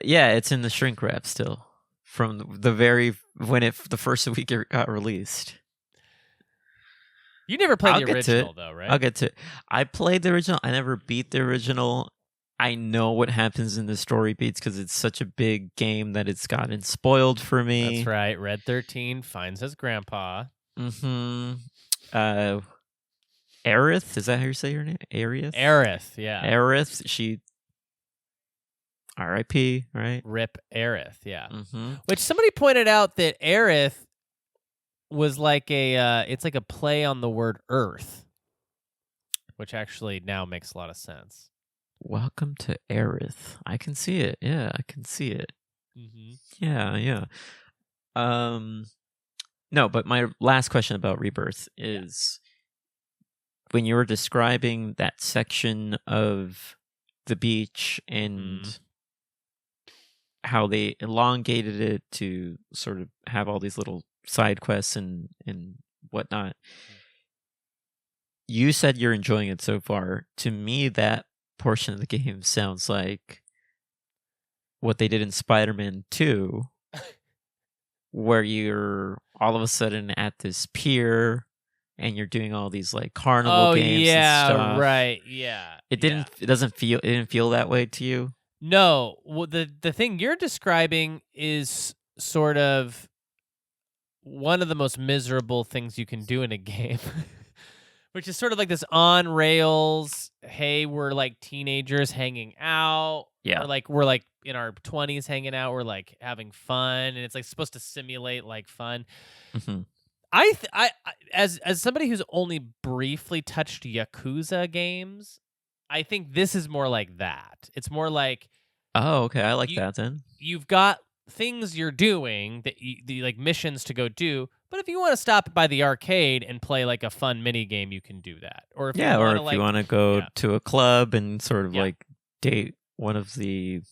Yeah, it's in the shrink wrap still. From the first week it got released. You never played the original, though, right? I'll get to it. I played the original. I never beat the original. I know what happens in the story beats because it's such a big game that it's gotten spoiled for me. That's right. Red 13 finds his grandpa. Mm-hmm. Aerith, is that how you say her name? Aerith, yeah. Aerith, she R.I.P., right? Rip Aerith, yeah. Mm-hmm. Which somebody pointed out that Aerith was like it's like a play on the word Earth, which actually now makes a lot of sense. Welcome to Aerith. I can see it. Yeah, I can see it. Mm-hmm. Yeah. No, but my last question about Rebirth is when you were describing that section of the beach and how they elongated it to sort of have all these little side quests and whatnot. You said you're enjoying it so far. To me, that portion of the game sounds like what they did in Spider-Man 2, where you're all of a sudden at this pier and you're doing all these like carnival games and stuff. Right, yeah. It didn't feel that way to you? No. Well, the thing you're describing is sort of one of the most miserable things you can do in a game. Which is sort of like this on rails, hey, we're like teenagers hanging out. Yeah. Or like we're like in our 20s hanging out, we're like having fun, and it's like supposed to simulate like fun. Mm-hmm. I as somebody who's only briefly touched Yakuza games, I think this is more like that. It's more like, oh, okay, I like that then. You've got things you're doing that the like missions to go do, but if you want to stop by the arcade and play like a fun mini game, you can do that. Or if you want to go to a club and sort of like date one of the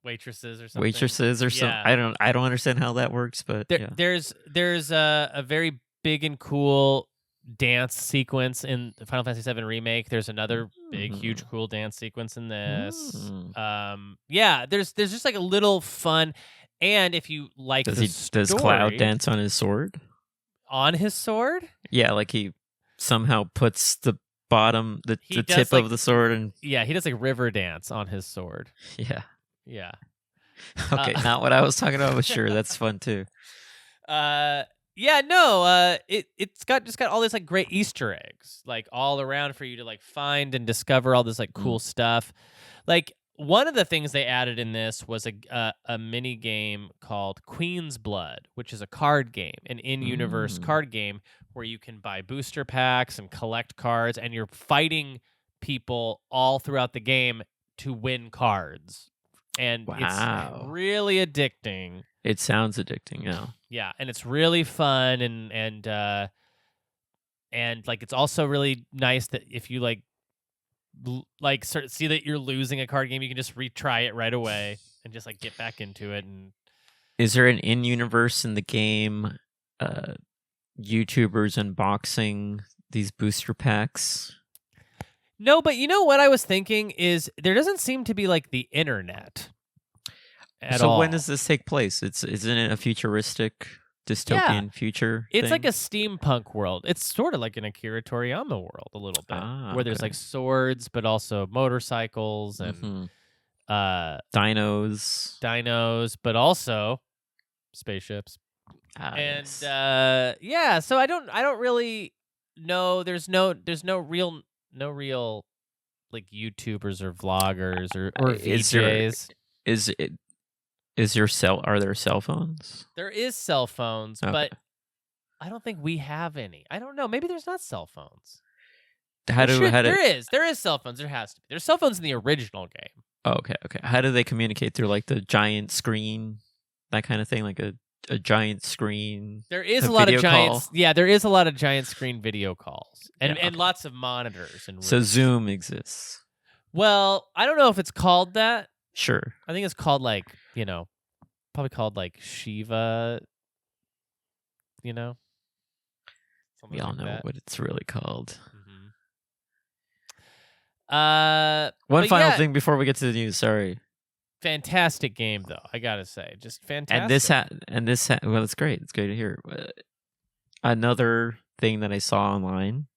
waitresses or something. Yeah. I don't understand how that works, but there's a very big and cool dance sequence in the Final Fantasy VII Remake. There's another big, huge, cool dance sequence in this. There's just like a little fun. And if you like does Cloud dance on his sword? On his sword? Yeah, like he somehow puts the bottom, the tip of the sword, and he does like river dance on his sword. Yeah. Okay, not what I was talking about, but sure, that's fun too. It's got all these like great Easter eggs like all around for you to like find and discover all this like cool stuff. Like one of the things they added in this was a mini game called Queen's Blood, which is a card game, an in-universe card game where you can buy booster packs and collect cards, and you're fighting people all throughout the game to win cards. And it's really addicting. It sounds addicting, yeah. Yeah, and it's really fun, and like it's also really nice that if you like sort of see that you're losing a card game, you can just retry it right away and just like get back into it. And is there an in-universe in the game? YouTubers unboxing these booster packs? No, but you know what I was thinking is there doesn't seem to be like the internet at all. So when does this take place? Isn't it a futuristic dystopian future? It's thing? like a steampunk world. It's sort of like an Akira Toriyama world a little bit, where there's like swords, but also motorcycles and dinos, but also spaceships. So I don't really know. There's no real like YouTubers or vloggers or VJs. Are there cell phones? There is cell phones, but I don't think we have any. I don't know. Maybe there's not cell phones. There is cell phones. There has to be. There's cell phones in the original game. Oh, okay. How do they communicate? Through like the giant screen, that kind of thing, like a giant screen. There is a lot of giant. Yeah, there is a lot of giant screen video calls and lots of monitors and. So Zoom exists. Well, I don't know if it's called that. Sure. I think it's called like, probably called like Shiva, We all know what it's really called. One final thing before we get to the news, sorry. Fantastic game though, I got to say. Just fantastic. And this well, it's great. It's great to hear. Another thing that I saw online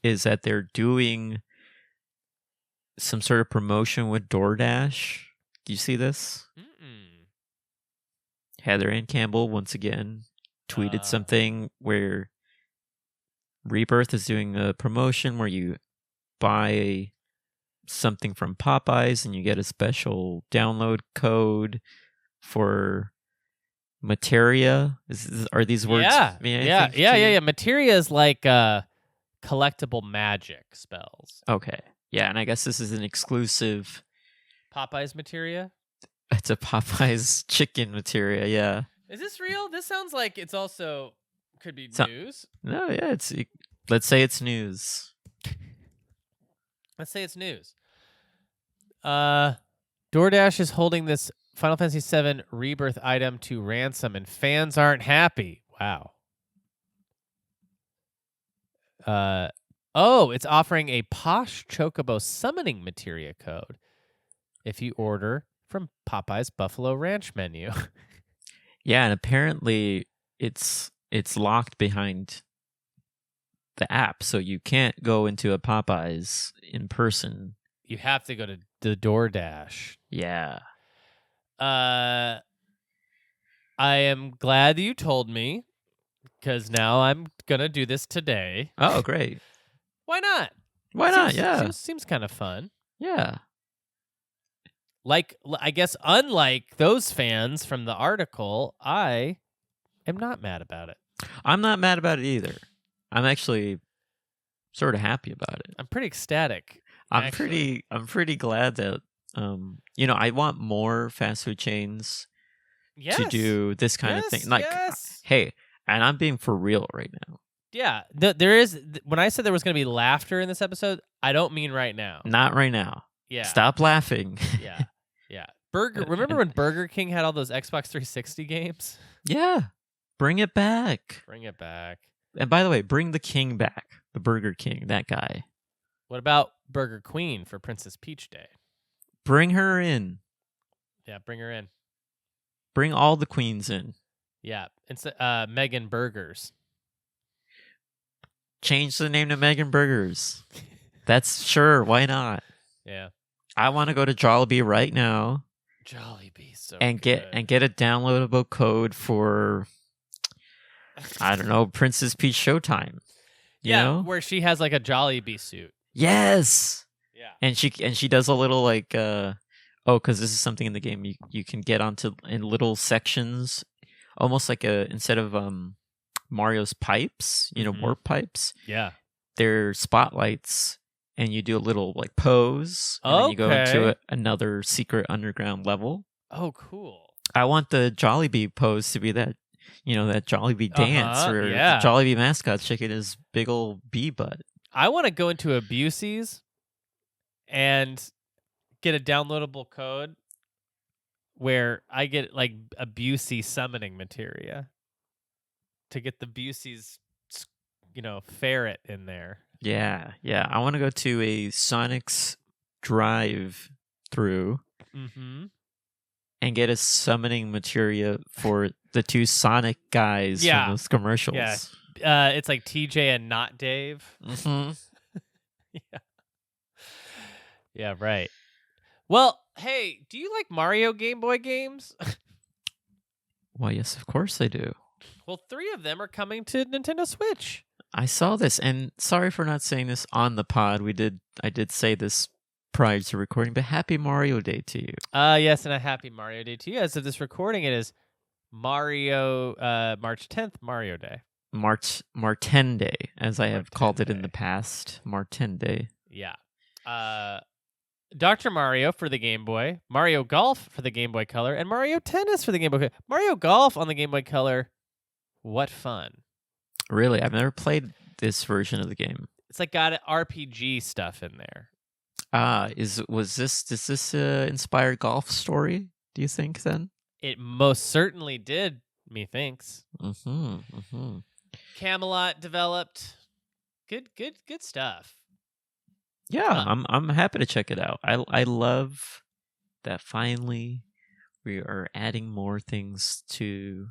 is that they're doing some sort of promotion with DoorDash. Do you see this? Mm-mm. Heather Ann Campbell once again tweeted something where Rebirth is doing a promotion where you buy something from Popeyes and you get a special download code for materia. Are these words? Yeah. Materia is like collectible magic spells. Okay. Yeah, and I guess this is an exclusive Popeyes materia? It's a Popeyes chicken materia, yeah. Is this real? This sounds like it's also could be news. No, yeah, let's say it's news. Let's say it's news. DoorDash is holding this Final Fantasy VII Rebirth item to ransom, and fans aren't happy. Wow. It's offering a Posh Chocobo summoning materia code if you order from Popeye's Buffalo Ranch menu. Yeah, and apparently it's locked behind the app, so you can't go into a Popeyes in person. You have to go to the DoorDash. Yeah. I am glad that you told me, because now I'm gonna do this today. Oh, great. Why not? Why not? Yeah. Seems kind of fun. Yeah. Like, I guess, unlike those fans from the article, I am not mad about it. I'm not mad about it either. I'm actually sort of happy about it. I'm pretty ecstatic. I'm pretty glad that I want more fast food chains to do this kind of thing. Like, hey, and I'm being for real right now. Yeah, there is. When I said there was going to be laughter in this episode, I don't mean right now. Not right now. Yeah. Stop laughing. Yeah. Remember when Burger King had all those Xbox 360 games? Yeah. Bring it back. And by the way, bring the king back. The Burger King, that guy. What about Burger Queen for Princess Peach Day? Bring her in. Yeah, bring her in. Bring all the queens in. Yeah. It's Megan Burgers. Change the name to Megan Burgers. That's sure. Why not? Yeah. I want to go to Jollibee right now. Jollibee, so and good. get a downloadable code for I don't know, Princess Peach Showtime. You know? Where she has like a Jollibee suit. Yes. Yeah. And she does a little like because this is something in the game you can get onto in little sections, almost like instead of Mario's pipes, warp pipes. Yeah. They're spotlights. And you do a little like pose, and then you go into another secret underground level. Oh, cool! I want the Jollibee pose to be that, that Jollibee dance or the Jollibee mascot shaking his big old bee butt. I want to go into a Busey's and get a downloadable code where I get like a Busey summoning materia to get the Busey's, ferret in there. Yeah. I want to go to a Sonic's drive-through and get a summoning materia for the two Sonic guys from those commercials. Yeah. It's like TJ and not Dave. Mm-hmm. Yeah. Yeah, right. Well, hey, do you like Mario Game Boy games? Well, yes, of course I do. Well, 3 of them are coming to Nintendo Switch. I saw this, and sorry for not saying this on the pod. I did say this prior to recording, but happy Mario Day to you. Yes, and a happy Mario Day to you. As of this recording, it is March 10th, Mario Day. Martin Day, as I have called it in the past. Martin Day. Yeah. Dr. Mario for the Game Boy, Mario Golf for the Game Boy Color, and Mario Tennis for the Game Boy Color. Mario Golf on the Game Boy Color. What fun. Really? I've never played this version of the game. It's like got RPG stuff in there. Does this inspire Golf Story, do you think, then? It most certainly did, methinks. Camelot developed. Good stuff. Yeah, I'm happy to check it out. I love that finally we are adding more things to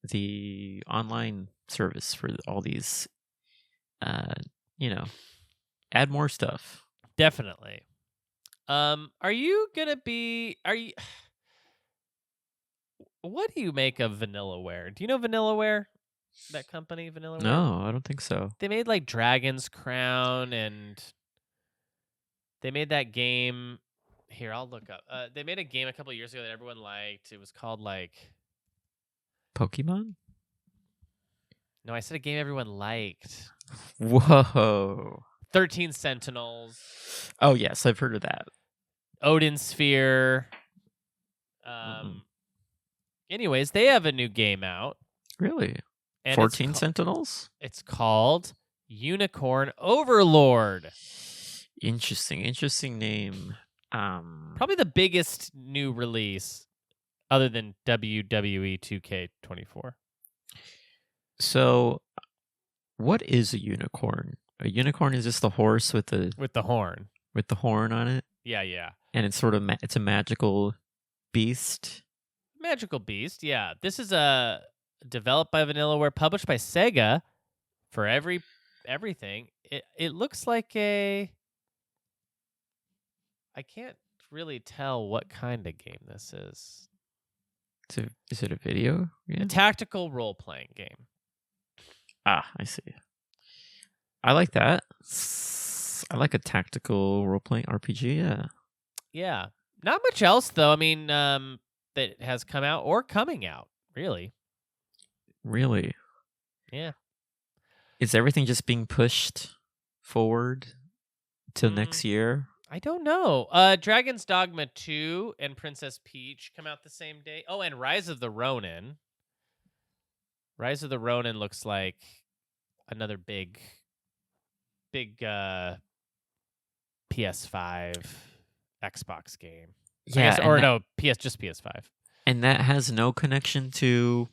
the online service for all these, add more stuff. Definitely. Are you gonna be? Are you? What do you make of Vanillaware? Do you know Vanillaware? That company, Vanillaware. No, I don't think so. They made like Dragon's Crown, and they made that game. Here, I'll look up. They made a game a couple years ago that everyone liked. It was called like. Pokemon? No, I said a game everyone liked. Whoa. 13 Sentinels. Oh, yes, I've heard of that. Odin Sphere. Anyways, they have a new game out. Really? And 14 Sentinels? It's called Unicorn Overlord. Interesting name. Probably the biggest new release other than WWE 2K24. So, what is a unicorn? A unicorn is just the horse with the horn. With the horn on it? Yeah. And it's sort of it's a magical beast. Magical beast, yeah. This is developed by Vanillaware, published by Sega for everything. It looks like I can't really tell what kind of game this is. Is it a video game? A tactical role-playing game. Ah, I see. I like that. I like a tactical role-playing RPG, yeah. Yeah. Not much else, though. I mean, that has come out or coming out, really. Really? Yeah. Is everything just being pushed forward till next year? I don't know. Dragon's Dogma 2 and Princess Peach come out the same day. Oh, and Rise of the Ronin. Rise of the Ronin looks like another big PS5, Xbox game. Yeah, just PS5. And that has no connection to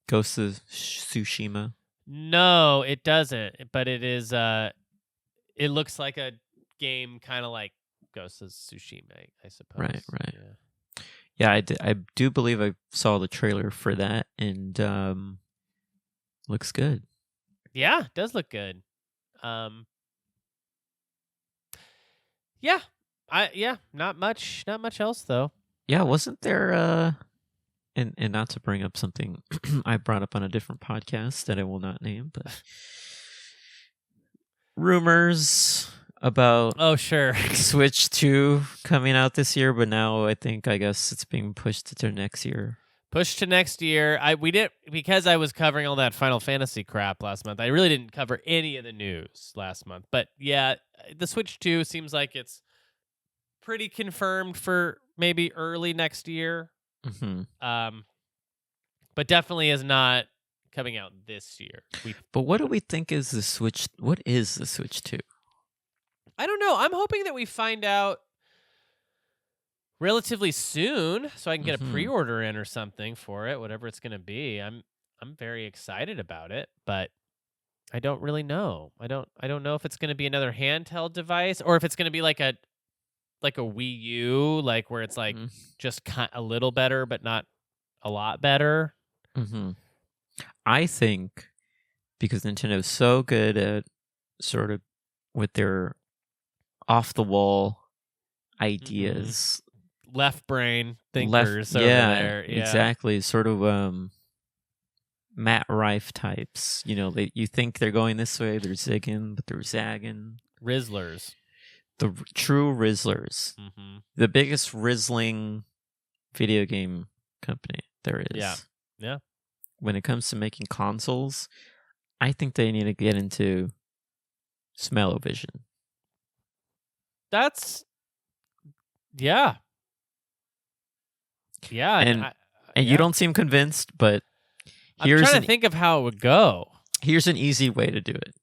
Ghost of Tsushima? No, it doesn't. But it is. It looks like a game kind of like Ghost of Tsushima, I suppose. Right. Yeah, I do believe I saw the trailer for that, and looks good. Yeah, it does look good. Yeah. Not much else though. Yeah, wasn't there and not to bring up something I brought up on a different podcast that I will not name, but rumors about Switch 2 coming out this year, but now I guess it's being pushed to next year. Pushed to next year. We didn't, because I was covering all that Final Fantasy crap last month. I really didn't cover any of the news last month. But yeah, the Switch 2 seems like it's pretty confirmed for maybe early next year. Mm-hmm. But definitely is not coming out this year. But what do we think is the Switch? What is the Switch 2? I don't know. I'm hoping that we find out relatively soon, so I can get a pre-order in or something for it, whatever it's going to be. I'm very excited about it, but I don't really know. I don't know if it's going to be another handheld device or if it's going to be like a Wii U, like where it's like just a little better, but not a lot better. Mm-hmm. I think because Nintendo's so good at sort of with their off-the-wall ideas, left brain thinkers over there. Yeah, exactly. Sort of Matt Rife types. You know, you think they're going this way, they're zigging, but they're zagging. Rizzlers. The true Rizzlers. Mm-hmm. The biggest Rizzling video game company there is. Yeah. When it comes to making consoles, I think they need to get into smell-o-vision. That's... Yeah. Yeah. And you don't seem convinced, but I'm trying to think of how it would go. Here's an easy way to do it.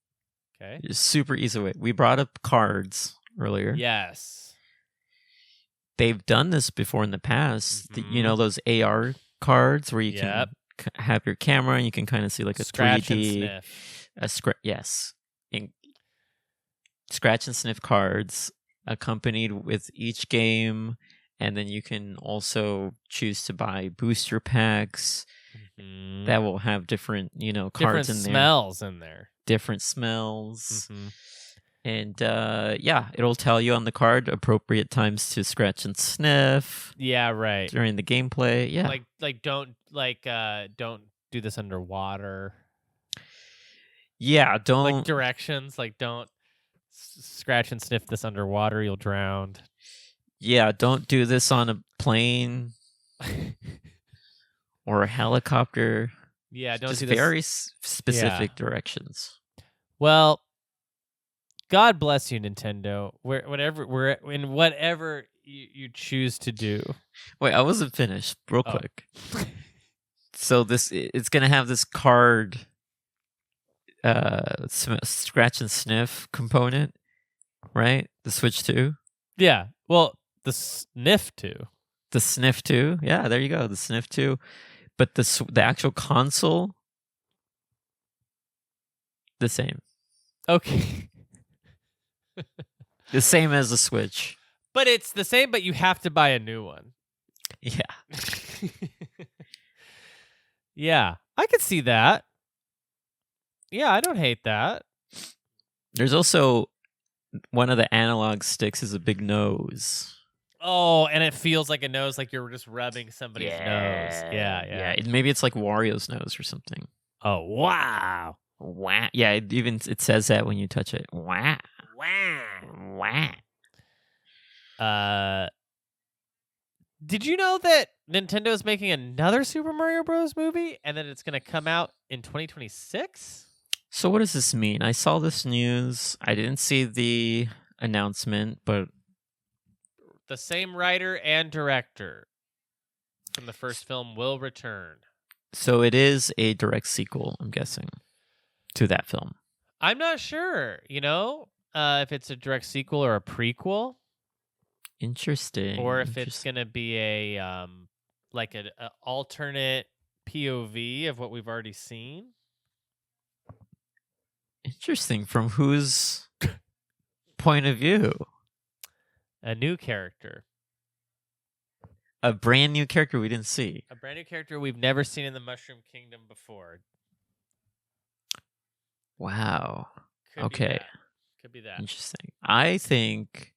Okay. It's a super easy way. We brought up cards earlier. Yes. They've done this before in the past. You know those AR cards where you can have your camera and you can kind of see like a scratch 3D... and sniff. Yes. Scratch and sniff cards accompanied with each game, and then you can also choose to buy booster packs that will have different, cards different in there. Smells in there. Different smells. And it'll tell you on the card appropriate times to scratch and sniff Yeah, right. during the gameplay. Yeah. Don't do this underwater. Yeah, Like don't directions, like don't scratch and sniff this underwater, you'll drown. Yeah, don't do this on a plane or a helicopter. Yeah, don't Just do this. very specific directions. Well, God bless you, Nintendo. Whatever you choose to do. Wait, I wasn't finished. Real Oh. quick. So it's gonna have this card, scratch and sniff component, right? The Switch 2. Yeah. Well, the sniff too. The Sniff 2. Yeah, there you go. The Sniff 2. But the actual console, the same. Okay. The same as the Switch. But it's the same, but you have to buy a new one. Yeah. Yeah, I could see that. Yeah, I don't hate that. There's also one of the analog sticks is a big nose. Oh, and it feels like a nose, like you're just rubbing somebody's nose. Yeah. Maybe it's like Wario's nose or something. Oh, wow. Wow. Yeah, it says that when you touch it. Wow. Wow. Did you know that Nintendo is making another Super Mario Bros. Movie and that it's going to come out in 2026? So what does this mean? I saw this news. I didn't see the announcement, but the same writer and director from the first film will return. So it is a direct sequel, I'm guessing, to that film. I'm not sure, if it's a direct sequel or a prequel. Interesting. Or if it's going to be a like an alternate POV of what we've already seen. Interesting. From whose point of view? A new character. A brand new character we didn't see. A brand new character we've never seen in the Mushroom Kingdom before. Wow. Could be that. Interesting. I think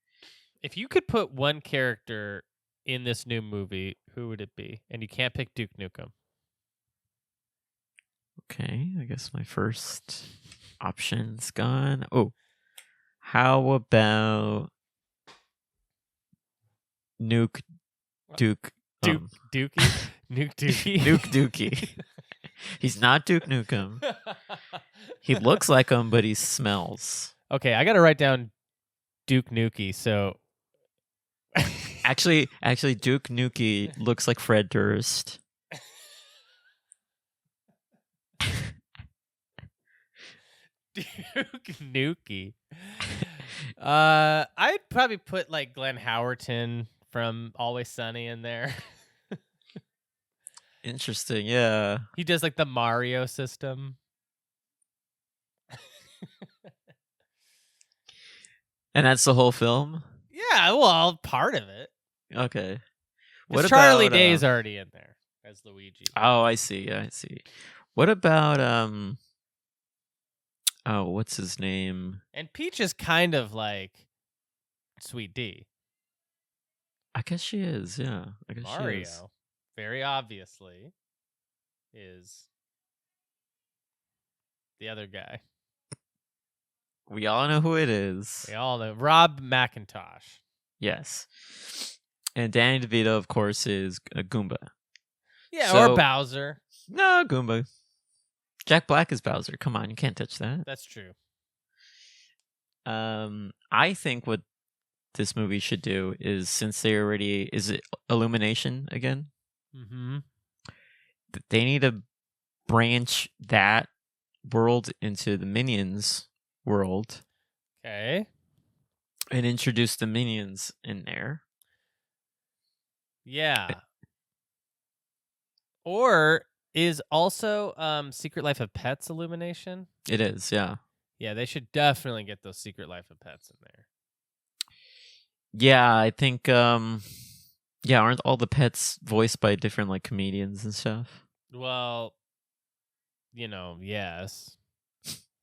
if you could put one character in this new movie, who would it be? And you can't pick Duke Nukem. Okay, I guess my first option's gone. Oh, how about Nuke Duke? Dookie? Nuke Dookie? Nuke Dookie. He's not Duke Nukem. He looks like him, but he smells. Okay, I got to write down Duke Nukem. So actually, Duke Nukem looks like Fred Durst. Duke Nukem. I'd probably put like Glenn Howerton from Always Sunny in there. Interesting, yeah. He does like the Mario system. And that's the whole film? Yeah, well, part of it. Okay. What Charlie Day's already in there as Luigi. Oh, I see. What about what's his name? And Peach is kind of like Sweet D. I guess she is, yeah. I guess Mario, she is. very obviously, is the other guy. We all know who it is. We all know. Rob McIntosh. Yes. And Danny DeVito, of course, is a Goomba. Yeah, or Bowser. No, Goomba. Jack Black is Bowser. Come on, you can't touch that. That's true. I think what this movie should do is, since they already... Is it Illumination again? Mm-hmm. They need to branch that world into the Minions world. Okay. And introduce the Minions in there. Yeah. Or is also Secret Life of Pets Illumination? It is, yeah. Yeah, they should definitely get those Secret Life of Pets in there. Yeah, I think aren't all the pets voiced by different like comedians and stuff? Well, yes.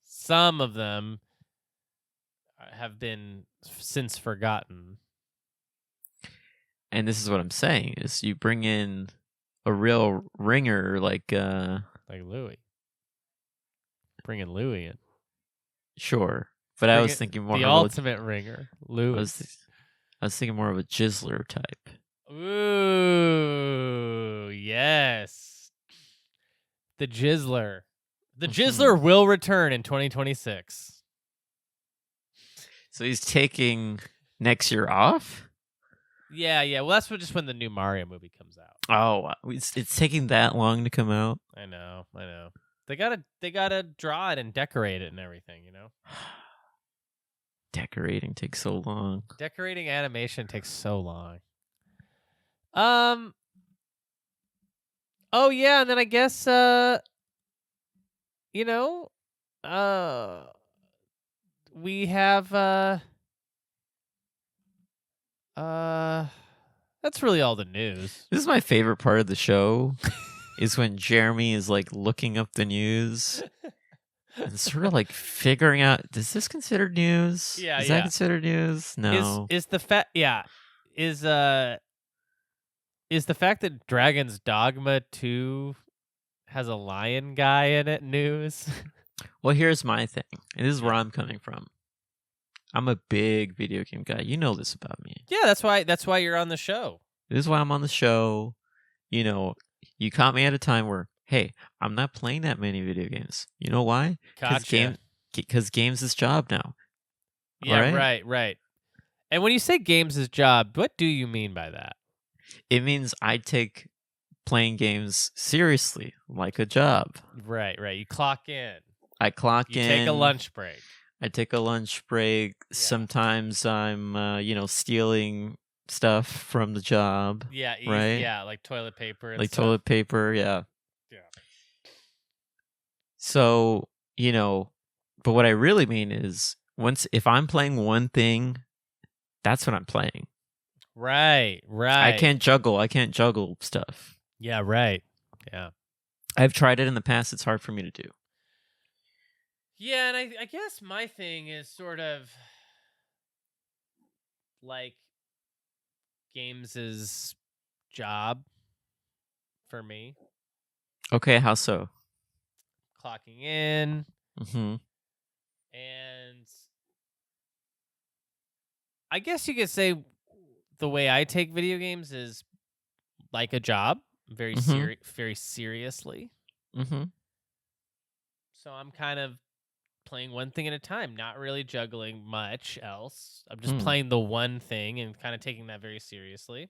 Some of them have been since forgotten. And this is what I'm saying: is you bring in a real ringer like Louis. Bringing Louis in. Sure, but I was thinking more the of ultimate ringer, Louis. I was thinking more of a Jizzler type. Ooh, yes. The Jizzler. The Jizzler will return in 2026. So he's taking next year off? Yeah. Well, that's just when the new Mario movie comes out. Oh, it's taking that long to come out? I know. They gotta draw it and decorate it and everything, Decorating takes so long. Decorating animation takes so long. Oh yeah, and then I guess we have that's really all the news. This is my favorite part of the show is when Jeremy is like looking up the news and sort of like figuring out, is this considered news? Yeah, is that considered news? No. Is the fact is the fact that Dragon's Dogma 2 has a lion guy in it news? Well, here's my thing. And this is where I'm coming from. I'm a big video game guy. You know this about me. Yeah, that's why you're on the show. This is why I'm on the show. You caught me at a time where, hey, I'm not playing that many video games. You know why? Because games is job now. Yeah, right. And when you say games is job, what do you mean by that? It means I take playing games seriously, like a job. Right. You clock in. I clock in. You take a lunch break. I take a lunch break. Yeah. Sometimes I'm, stealing stuff from the job. Yeah, right? Yeah, like toilet paper and like stuff. Toilet paper, yeah. Yeah. So, but what I really mean is if I'm playing one thing, that's what I'm playing. Right. I can't juggle stuff. Yeah, right. Yeah. I've tried it in the past. It's hard for me to do. Yeah, and I guess my thing is sort of like games' job for me. Okay, how so? Clocking in. Mm-hmm. And I guess you could say the way I take video games is like a job, very very seriously. Mm-hmm. So I'm kind of playing one thing at a time, not really juggling much else. I'm just playing the one thing and kind of taking that very seriously.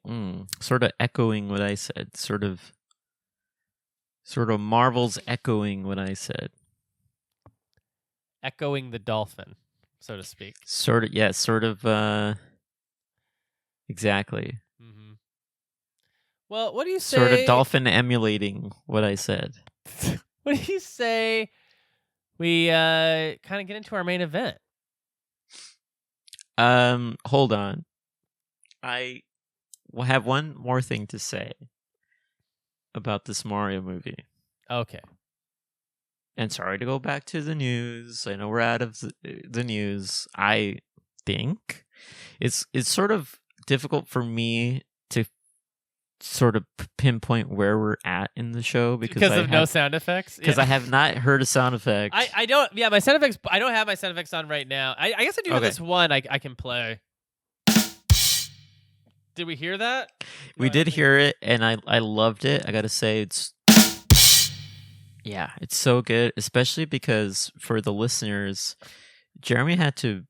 Sort of echoing what I said. Sort of Marvel's echoing what I said. Echoing the dolphin, so to speak. Sort of, exactly. Mm-hmm. Well, what do you say? Sort of dolphin emulating what I said. What do you say we kind of get into our main event? Hold on. I will have one more thing to say about this Mario movie. Okay. And sorry to go back to the news. I know we're out of the news. I think it's sort of difficult for me to sort of pinpoint where we're at in the show because of no sound effects. Because I have not heard a sound effect. I don't. Yeah, my sound effects. I don't have my sound effects on right now. I guess I do have this one. I can play. Did we hear that? We did hear it, and I loved it. I got to say, it's so good, especially because for the listeners, Jeremy had to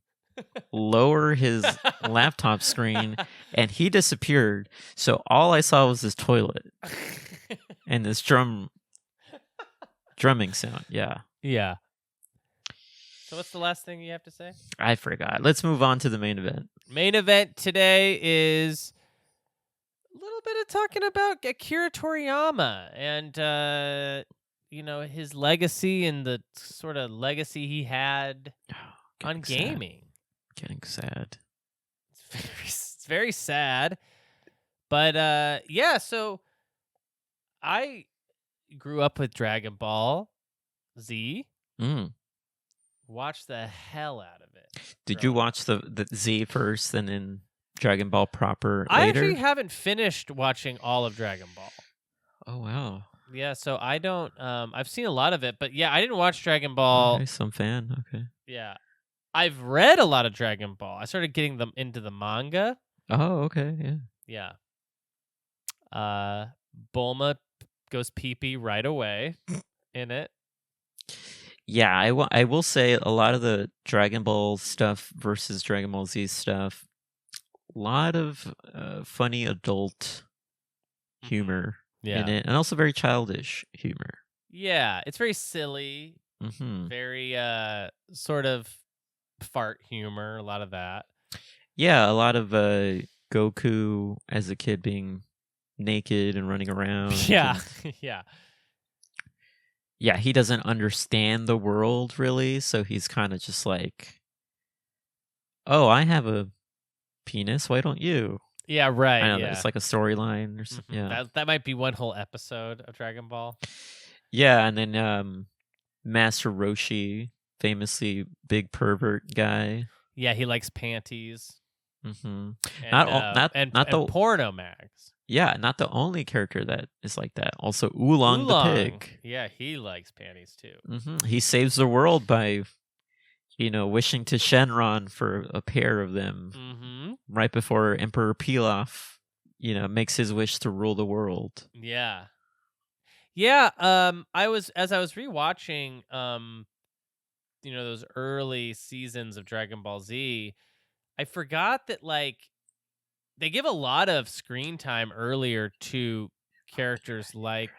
lower his laptop screen, and he disappeared. So all I saw was this toilet and this drumming sound. Yeah. Yeah. So what's the last thing you have to say? I forgot. Let's move on to the main event. Main event today is a little bit of talking about Akira Toriyama and his legacy and the sort of legacy he had on gaming. Getting sad. It's very sad. But so I grew up with Dragon Ball Z. Mm. Watched the hell out of it. Did you watch the Z first and then Dragon Ball proper later? I actually haven't finished watching all of Dragon Ball. Oh, wow. Yeah, so I don't. I've seen a lot of it, but yeah, I didn't watch Dragon Ball. Okay, some fan. Okay. Yeah, I've read a lot of Dragon Ball. I started getting them into the manga. Oh, okay. Yeah. Bulma goes pee-pee right away in it. Yeah, I will say a lot of the Dragon Ball stuff versus Dragon Ball Z stuff, a lot of funny adult humor in it, and also very childish humor. Yeah, it's very silly, very sort of fart humor, a lot of that. Yeah, a lot of Goku as a kid being naked and running around. Yeah, Yeah, he doesn't understand the world really, so he's kind of just like, "Oh, I have a penis. Why don't you?" Yeah, right. I know it's like a storyline or something. Yeah, that might be one whole episode of Dragon Ball. Yeah, and then Master Roshi, famously big pervert guy. Yeah, he likes panties. Mm-hmm. And the porno mags. Yeah, not the only character that is like that. Also, Oolong the pig. Yeah, he likes panties too. He saves the world by, wishing to Shenron for a pair of them right before Emperor Pilaf, makes his wish to rule the world. Yeah. Yeah, I was rewatching those early seasons of Dragon Ball Z, I forgot that they give a lot of screen time earlier to characters like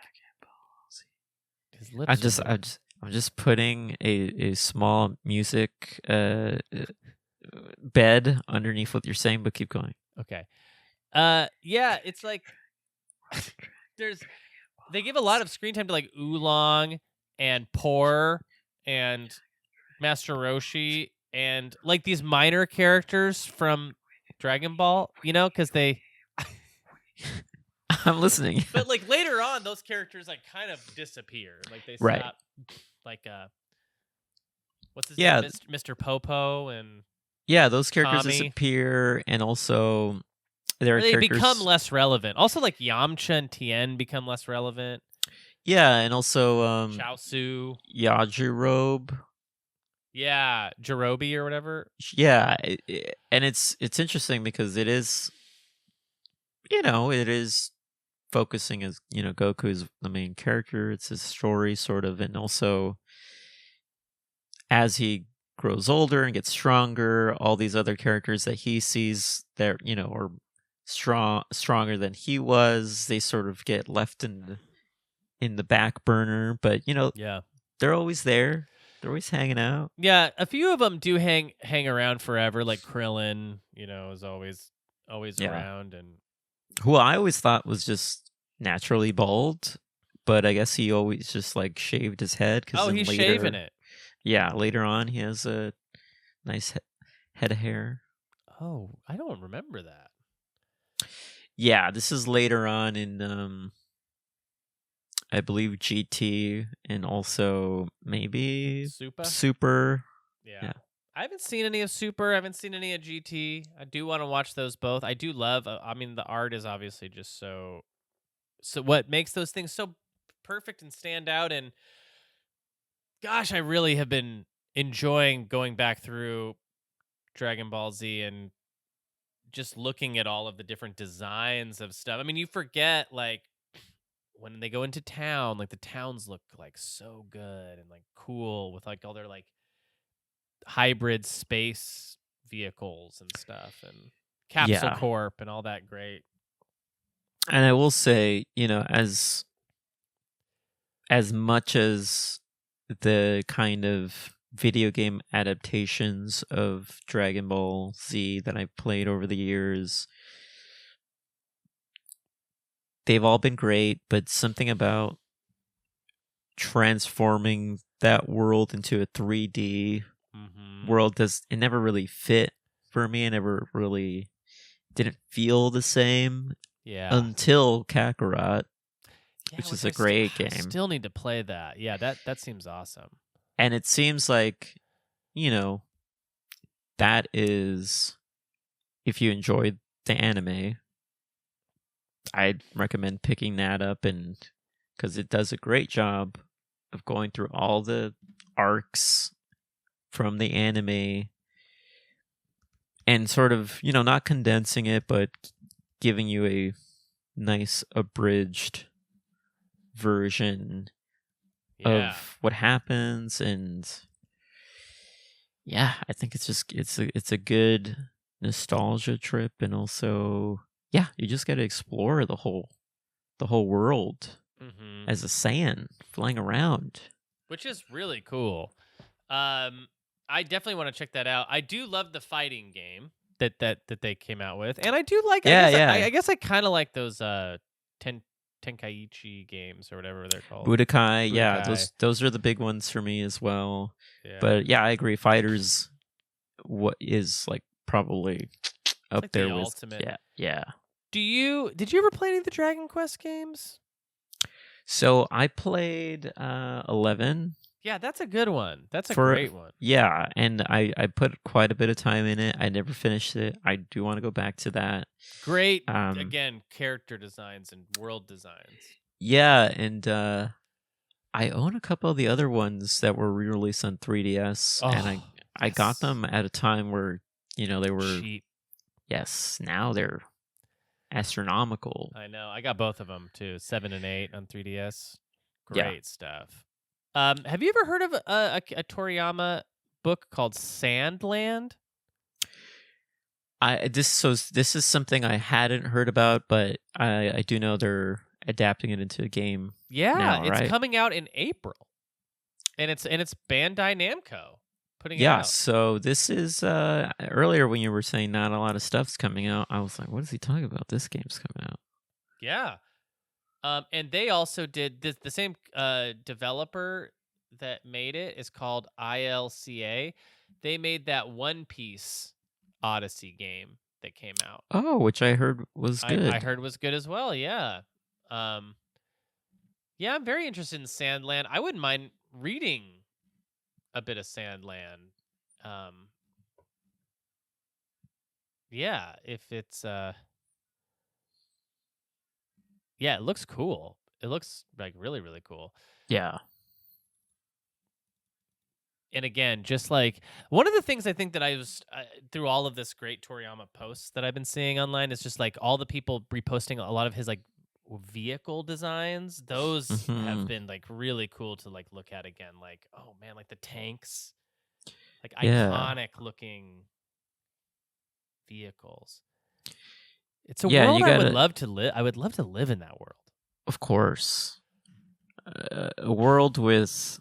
his lips. I'm just putting a small music bed underneath what you're saying, but keep going. Okay. Yeah, it's like they give a lot of screen time to like Oolong and Por and Master Roshi and like these minor characters from Dragon Ball, because they I'm listening. But like later on those characters like kind of disappear. Like they stop like what's his name? Mr. Popo and those characters Tommy. disappear, and also they become less relevant. Also like Yamcha and Tien become less relevant. Yeah, and also Chaozu, Yajirobe. Yeah, Jirobe or whatever. Yeah, and it's interesting because it is, it is focusing as Goku is the main character. It's his story sort of, and also as he grows older and gets stronger, all these other characters that he sees that are stronger than he was, they sort of get left in the back burner. But they're always there. They're always hanging out. Yeah, a few of them do hang around forever. Like Krillin, is always around, and who I always thought was just naturally bald, but I guess he always just like shaved his head. He's shaving it. Yeah, later on he has a nice head of hair. Oh, I don't remember that. Yeah, this is later on in I believe GT and also maybe Super. Yeah. I haven't seen any of Super. I haven't seen any of GT. I do want to watch those both. I do love. The art is obviously just so. What makes those things so perfect and stand out? And gosh, I really have been enjoying going back through Dragon Ball Z and just looking at all of the different designs of stuff. I mean, you forget like when they go into town, like the towns look like so good and like cool with like all their like hybrid space vehicles and stuff and Capsule Corp and all that great. And I will say, as much as the kind of video game adaptations of Dragon Ball Z that I've played over the years, they've all been great, but something about transforming that world into a 3D world it never really fit for me. It never really didn't feel the same until Kakarot, which is a great game. I still need to play that. Yeah, that seems awesome. And it seems like, that is, if you enjoyed the anime, I'd recommend picking that up, and because it does a great job of going through all the arcs from the anime and sort of, not condensing it, but giving you a nice abridged version of what happens. And yeah, I think it's a good nostalgia trip, and also you just got to explore the whole world as a Saiyan flying around, which is really cool. I definitely want to check that out. I do love the fighting game that they came out with, and I do like. I guess I kind of like those Tenkaichi games or whatever they're called. Budokai, yeah, those are the big ones for me as well. Yeah. But yeah, I agree. Fighters, what is like probably up like there the with ultimate. Yeah. Did you ever play any of the Dragon Quest games? So I played 11. Yeah, that's a good one. That's a great one. Yeah, and I put quite a bit of time in it. I never finished it. I do want to go back to that. Great, again, character designs and world designs. Yeah, and I own a couple of the other ones that were re-released on 3DS, and I got them at a time where, they were cheap. Yes, now they're astronomical. I know. I got both of them too, 7 and 8 on 3DS. Great stuff. Have you ever heard of a Toriyama book called Sandland? This is something I hadn't heard about, but I do know they're adapting it into a game. Yeah, now, it's right? coming out in April, and it's Bandai Namco putting it out. Yeah, so this is earlier when you were saying not a lot of stuff's coming out. I was like, what is he talking about? This game's coming out. Yeah. And they also did this, the same developer that made it is called ILCA. They made that One Piece Odyssey game that came out. Oh, which I heard was good. I heard was good as well. Yeah. Yeah, I'm very interested in Sandland. I wouldn't mind reading a bit of Sandland. Yeah, if it's yeah, it looks cool. It looks like really, really cool. Yeah. And again, just like one of the things I think that I was through all of this great Toriyama posts that I've been seeing online is just like all the people reposting a lot of his like vehicle designs. Those have been like really cool to like look at again. Like, oh man, like the tanks, like iconic looking vehicles. It's a world I would love to live. I would love to live in that world. Of course, a world with,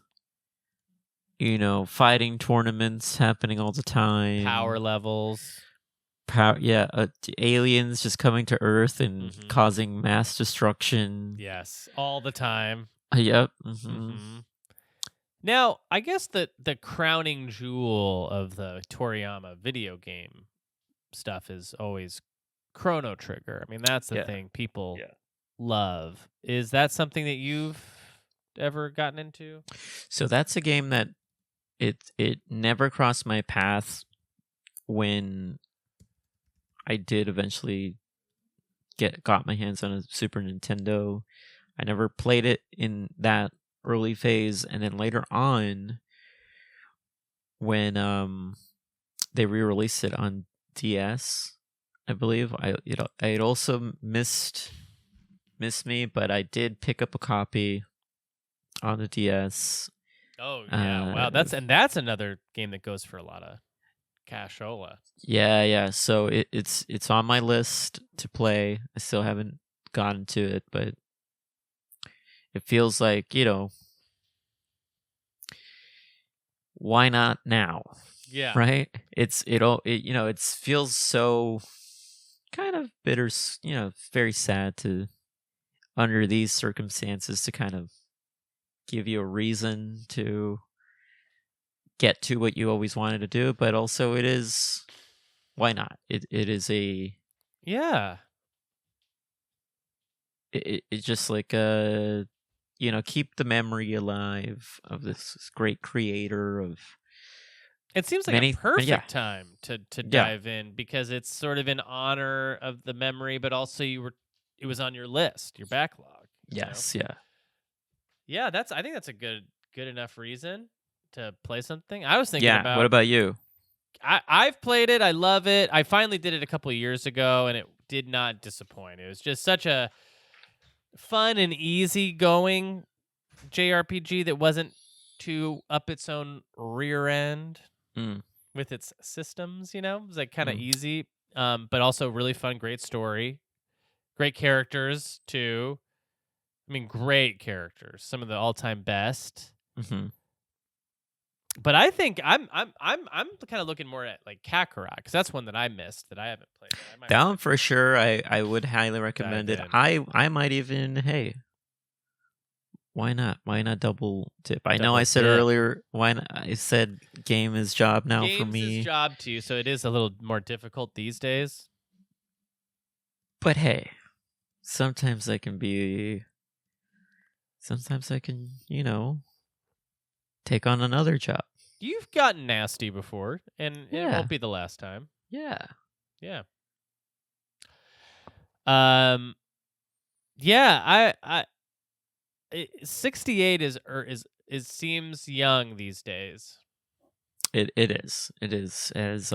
fighting tournaments happening all the time, power levels, aliens just coming to Earth and causing mass destruction. Yes, all the time. Yep. Now, I guess the crowning jewel of the Toriyama video game stuff is always Chrono Trigger. I mean, that's the thing people love. Is that something that you've ever gotten into? So that's a game that it never crossed my path when I did eventually got my hands on a Super Nintendo. I never played it in that early phase, and then later on when they re-released it on DS, I believe it also missed me, but I did pick up a copy on the DS. Oh yeah, wow! That's another game that goes for a lot of cashola. Yeah. So it's on my list to play. I still haven't gotten to it, but it feels like, why not now? Yeah. Right? It feels so kind of bitter, very sad to, under these circumstances, to kind of give you a reason to get to what you always wanted to do, but also it is, why not? It is a it's just like keep the memory alive of this great creator of It seems like a perfect time to dive in because it's sort of in honor of the memory, but also it was on your list, your backlog. Yes, you know? Yeah, I think that's a good enough reason to play something. I was thinking about. What about you? I've played it. I love it. I finally did it a couple of years ago, and it did not disappoint. It was just such a fun and easy going JRPG that wasn't too up its own rear end with its systems. It was like kind of easy, but also really fun. Great story, great characters too. I mean, great characters. Some of the all-time best. Mm-hmm. But I think I'm kind of looking more at like Kakarot because that's one that I missed that I haven't played. That one for sure. I would highly recommend it. I might even why not? Why not double dip? I know I said earlier. Why not? I said game is job now for me. Games is job too, so it is a little more difficult these days. But hey, sometimes I can, take on another job. You've gotten nasty before, and it won't be the last time. Yeah. Yeah. Yeah, I 68 is seems young these days. It is. It is as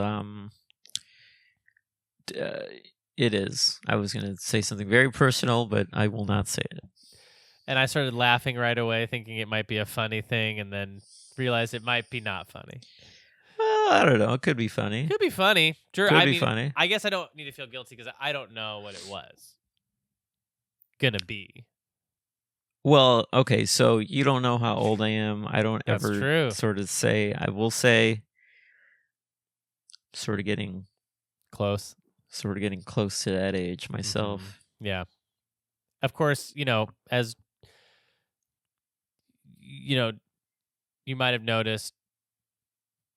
it is. I was going to say something very personal, but I will not say it. And I started laughing right away, thinking it might be a funny thing, and then realized it might be not funny. I don't know. It could be funny. Could be funny. Sure. Could be funny. I guess I don't need to feel guilty because I don't know what it was gonna be. Well, okay, so you don't know how old I am. I don't That's ever true. sort of say. I will say, sort of getting close to that age myself. Mm-hmm. Yeah. Of course, as you might have noticed,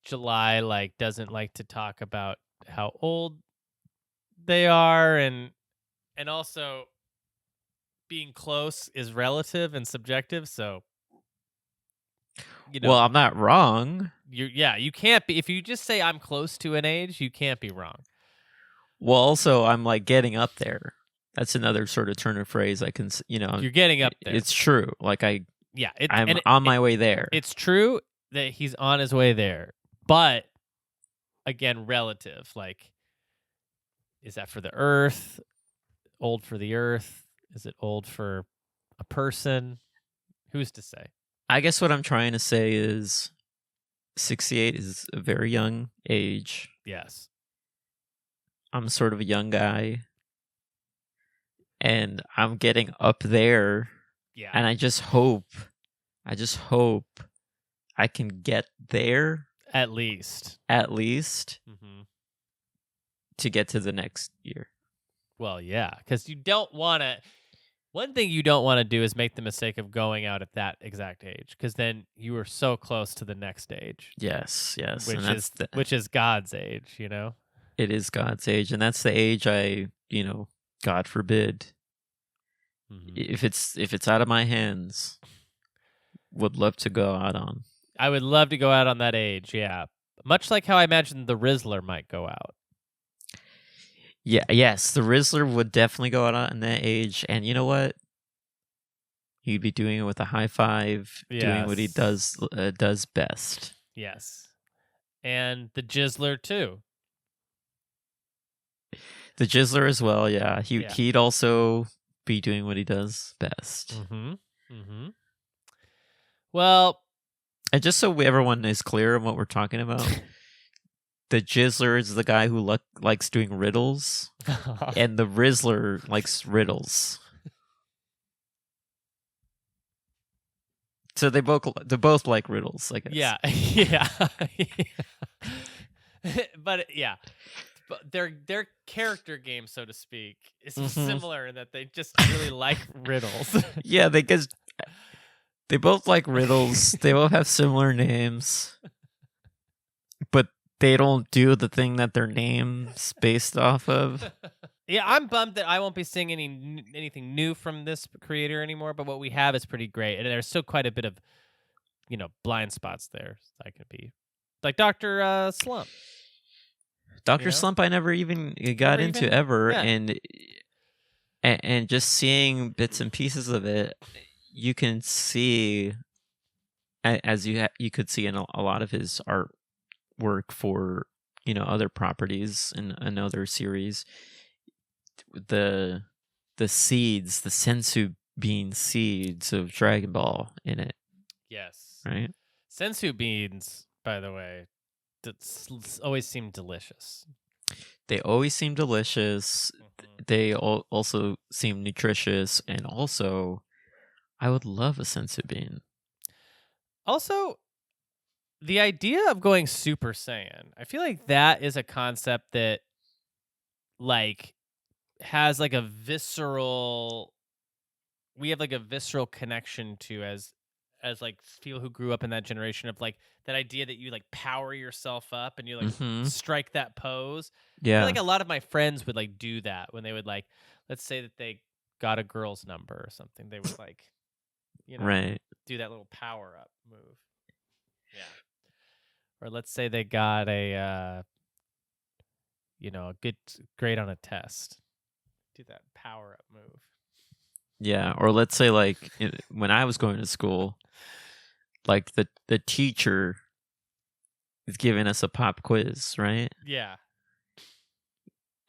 July doesn't like to talk about how old they are, and also being close is relative and subjective. So, well, I'm not wrong. You can't be if you just say I'm close to an age. You can't be wrong. Well, also I'm getting up there. That's another sort of turn of phrase I can. You're getting up there. It's true. I'm on my way there. It's true that he's on his way there, but again, relative. Is that for the Earth? Old for the Earth? Is it old for a person? Who's to say? I guess what I'm trying to say is 68 is a very young age. Yes. I'm sort of a young guy. And I'm getting up there. Yeah. And I just hope I can get there. At least. Mm-hmm. To get to the next year. Well, yeah, because you don't want to. One thing you don't want to do is make the mistake of going out at that exact age, because then you are so close to the next age. Yes. Which is God's age, It is God's age, and that's the age I, God forbid, if it's out of my hands, would love to go out on. I would love to go out on that age, yeah. Much like how I imagine the Rizzler might go out. Yeah, yes, the Rizzler would definitely go out on that age, and you know what? He'd be doing it with a high five, doing what he does best. Yes, and the Jizzler too. The Jizzler as well, yeah. He'd also be doing what he does best. Mm-hmm. Well, and just so everyone is clear on what we're talking about. The Jizzler is the guy who likes doing riddles, and the Rizzler likes riddles. So they both like riddles, I guess. Yeah. But their character game, so to speak, is similar in that they just really like riddles. Yeah, they both like riddles. They both have similar names, but they don't do the thing that their name's based off of. Yeah, I'm bummed that I won't be seeing anything new from this creator anymore, but what we have is pretty great. And there's still quite a bit of, blind spots there. That could be. like Dr. Slump. Dr. Slump I never even got into ever, and just seeing bits and pieces of it, you can see, as you could see in a lot of his artwork for other properties in another series, the seeds, the sensu bean seeds of Dragon Ball in it. Yes. Right? Sensu beans, by the way, always seem delicious. They always seem delicious. Mm-hmm. They also seem nutritious, and also, I would love a sensu bean. Also, the idea of going Super Saiyan, I feel like that is a concept that, like, has like a visceral. We have like a visceral connection to as like people who grew up in that generation of like that idea that you like power yourself up and you like strike that pose. Yeah. I feel like a lot of my friends would like do that when they would like, let's say that they got a girl's number or something. They would like, right, do that little power up move. Yeah. Or let's say they got a, a good grade on a test. Do that power up move. Yeah, or let's say like when I was going to school, like the teacher is giving us a pop quiz, right? Yeah.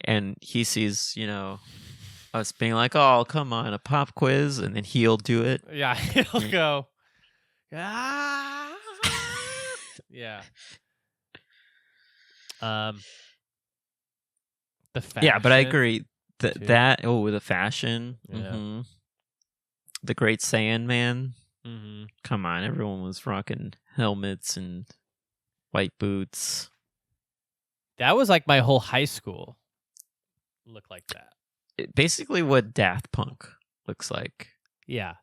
And he sees, us being like, "Oh, come on, a pop quiz," and then he'll do it. Yeah, he'll go. Ah! Yeah. The fashion. Yeah, but I agree the fashion. Yeah. Mm-hmm. The Great Saiyan. Mm-hmm. Come on, everyone was rocking helmets and white boots. That was like my whole high school. Looked like that. Basically, what Daft Punk looks like. Yeah.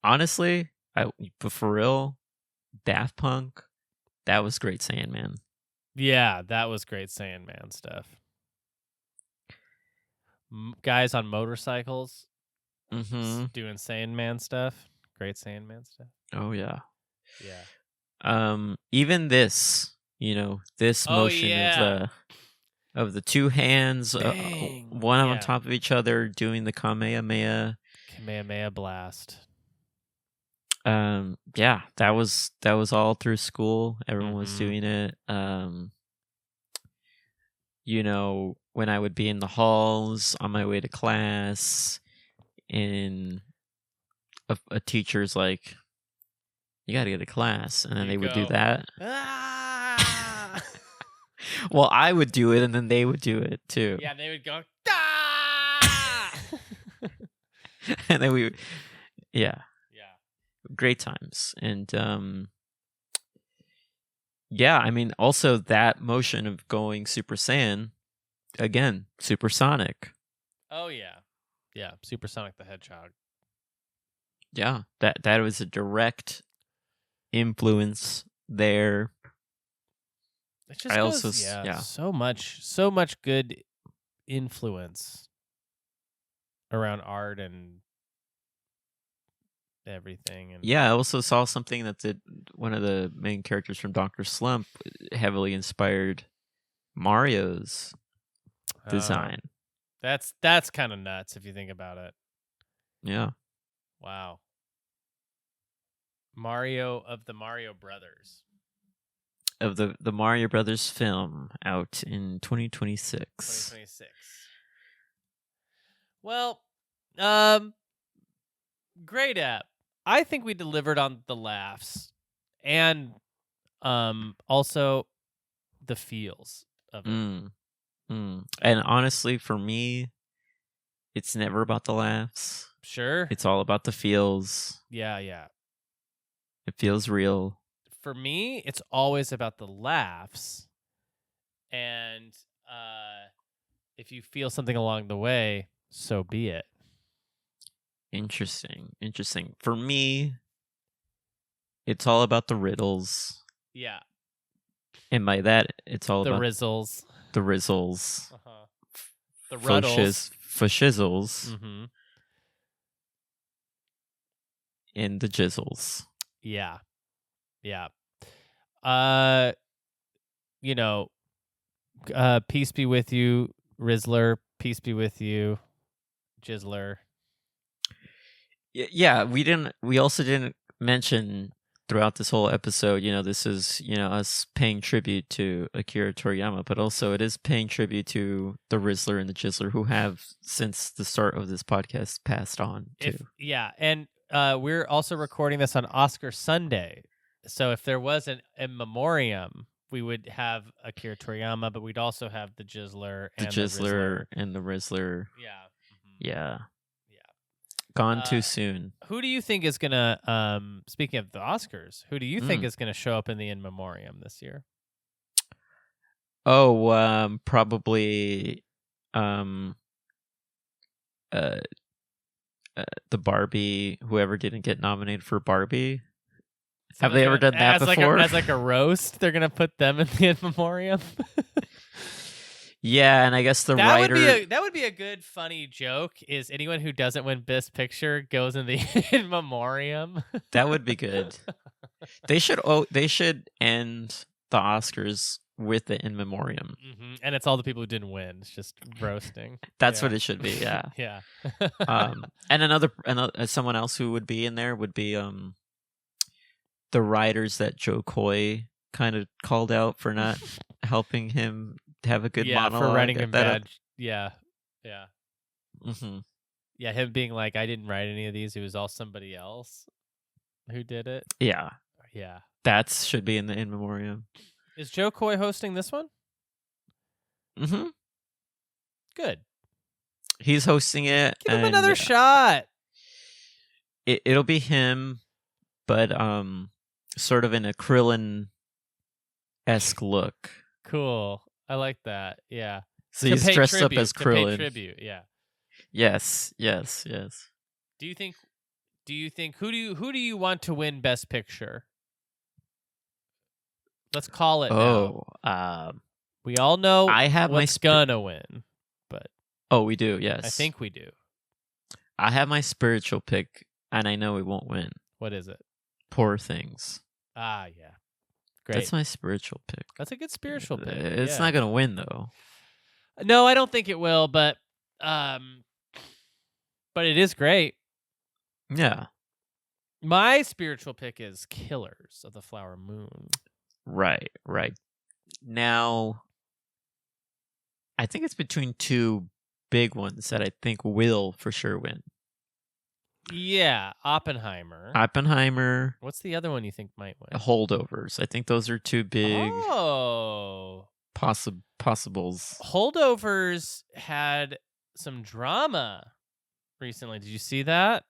Honestly, but for real, Daft Punk, that was Great Saiyan Man. Yeah, that was Great Saiyan Man stuff. Guys on motorcycles. Doing Saiyan Man stuff. Great Saiyan Man stuff. Oh yeah. Yeah. Even this, this motion of the two hands, one on top of each other, doing the Kamehameha. Kamehameha blast. Yeah, that was all through school. Everyone was doing it. When I would be in the halls on my way to class, and a teacher's like, "You got to go to class," and then they would do that. Ah! Well, I would do it, and then they would do it too. Yeah, they would go. Ah! And then we, great times, and I mean, also that motion of going Super Saiyan, again, supersonic. Oh yeah. Yeah, Supersonic the Hedgehog. Yeah, that was a direct influence there. It just so much good influence around art and everything. And I also saw something that one of the main characters from Dr. Slump heavily inspired Mario's design. That's kind of nuts if you think about it. Yeah. Wow. Mario of the Mario Brothers. Of the Mario Brothers film out in 2026. 2026. Well, great app. I think we delivered on the laughs and also the feels of it. And honestly, for me, it's never about the laughs. Sure. It's all about the feels. Yeah. It feels real. For me, it's always about the laughs. And if you feel something along the way, so be it. Interesting. For me, it's all about the riddles. Yeah. And by that, it's all about rizzles. The rizzles. Uh-huh. The ruddles. Fashizzles. Mm-hmm. And the jizzles. Yeah. peace be with you, Rizzler. Peace be with you, Jizzler. Yeah, we also didn't mention throughout this whole episode, this is, us paying tribute to Akira Toriyama, but also it is paying tribute to the Rizzler and the Jizzler who have, since the start of this podcast, passed on too. And we're also recording this on Oscar Sunday. So if there was an in memoriam, we would have Akira Toriyama, but we'd also have the Jizzler and the Rizzler. And the Rizzler. Yeah. Mm-hmm. Yeah. Gone too soon. Who do you think is gonna? Speaking of the Oscars, who do you think is gonna show up in the in memoriam this year? Oh, probably, the Barbie. Whoever didn't get nominated for Barbie. Have they ever done that before? As a roast, they're gonna put them in the in memoriam. Yeah, and I guess the writer... That would be a good, funny joke, is anyone who doesn't win Best Picture goes in the in memoriam. That would be good. They should end the Oscars with the in memoriam. Mm-hmm. And it's all the people who didn't win. It's just roasting. That's what it should be, yeah. Yeah. And another someone else who would be in there would be the writers that Joe Coy kind of called out for not helping him have a good monologue. For writing him bad. Yeah. Mm-hmm. Yeah, him being like, I didn't write any of these. It was all somebody else who did it. Yeah. Yeah. That should be in the in memoriam. Is Joe Coy hosting this one? Mm-hmm. Good. He's hosting it. Give him another shot. It'll be him, but sort of in a Krillin-esque look. Cool. I like that. Yeah. So he's dressed up as Krillin. To pay tribute, yeah. Yes. Do you think who do you want to win Best Picture? Let's call it now. We all know what's gonna win, but we do. Yes, I think we do. I have my spiritual pick, and I know we won't win. What is it? Poor Things. Ah, yeah. Great. That's my spiritual pick. That's a good spiritual pick. It's not gonna win though. No, I don't think it will, but it is great. Yeah. My spiritual pick is Killers of the Flower Moon. Right. Now, I think it's between two big ones that I think will for sure win. Yeah, Oppenheimer. What's the other one you think might win? Holdovers. I think those are two big possibles. Holdovers had some drama recently. Did you see that?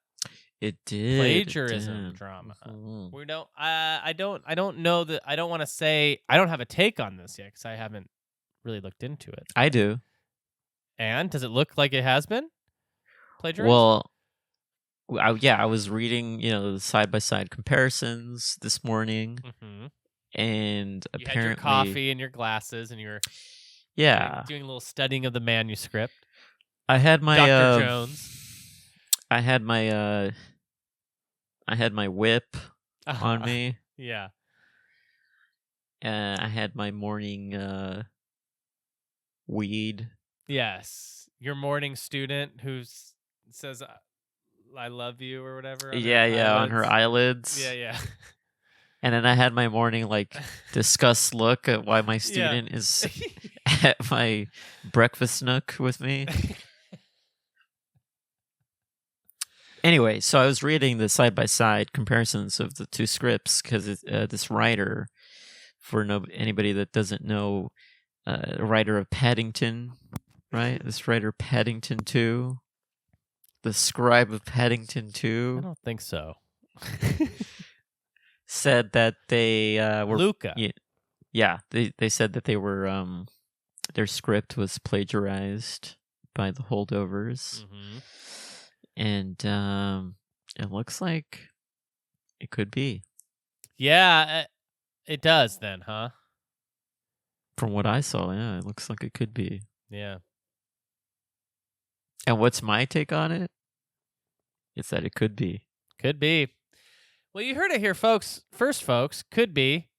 It did. Plagiarism drama. Mm-hmm. We don't. I don't know that. I don't want to say. I don't have a take on this yet because I haven't really looked into it. I do. And does it look like it has been plagiarized? Well, I was reading, the side-by-side comparisons this morning, and you apparently had your coffee and your glasses, and you were doing a little studying of the manuscript. I had my Dr. Jones. I had my whip on me. Yeah. I had my morning weed. Yes, your morning student who says "I love you" or whatever. On her eyelids. Yeah. And then I had my morning disgust look at why my student is at my breakfast nook with me. Anyway, so I was reading the side-by-side comparisons of the two scripts because this writer, for anybody that doesn't know, a writer of Paddington, right? This writer Paddington 2, the scribe of Paddington 2. I don't think so. Said that they were Luca. Yeah, they said that they were their script was plagiarized by the Holdovers. Mm-hmm. And it looks like it could be. Yeah, it does then, huh? From what I saw, yeah, it looks like it could be. Yeah. And what's my take on it? It's that it could be. Could be. Well, you heard it here, folks. First, folks, could be.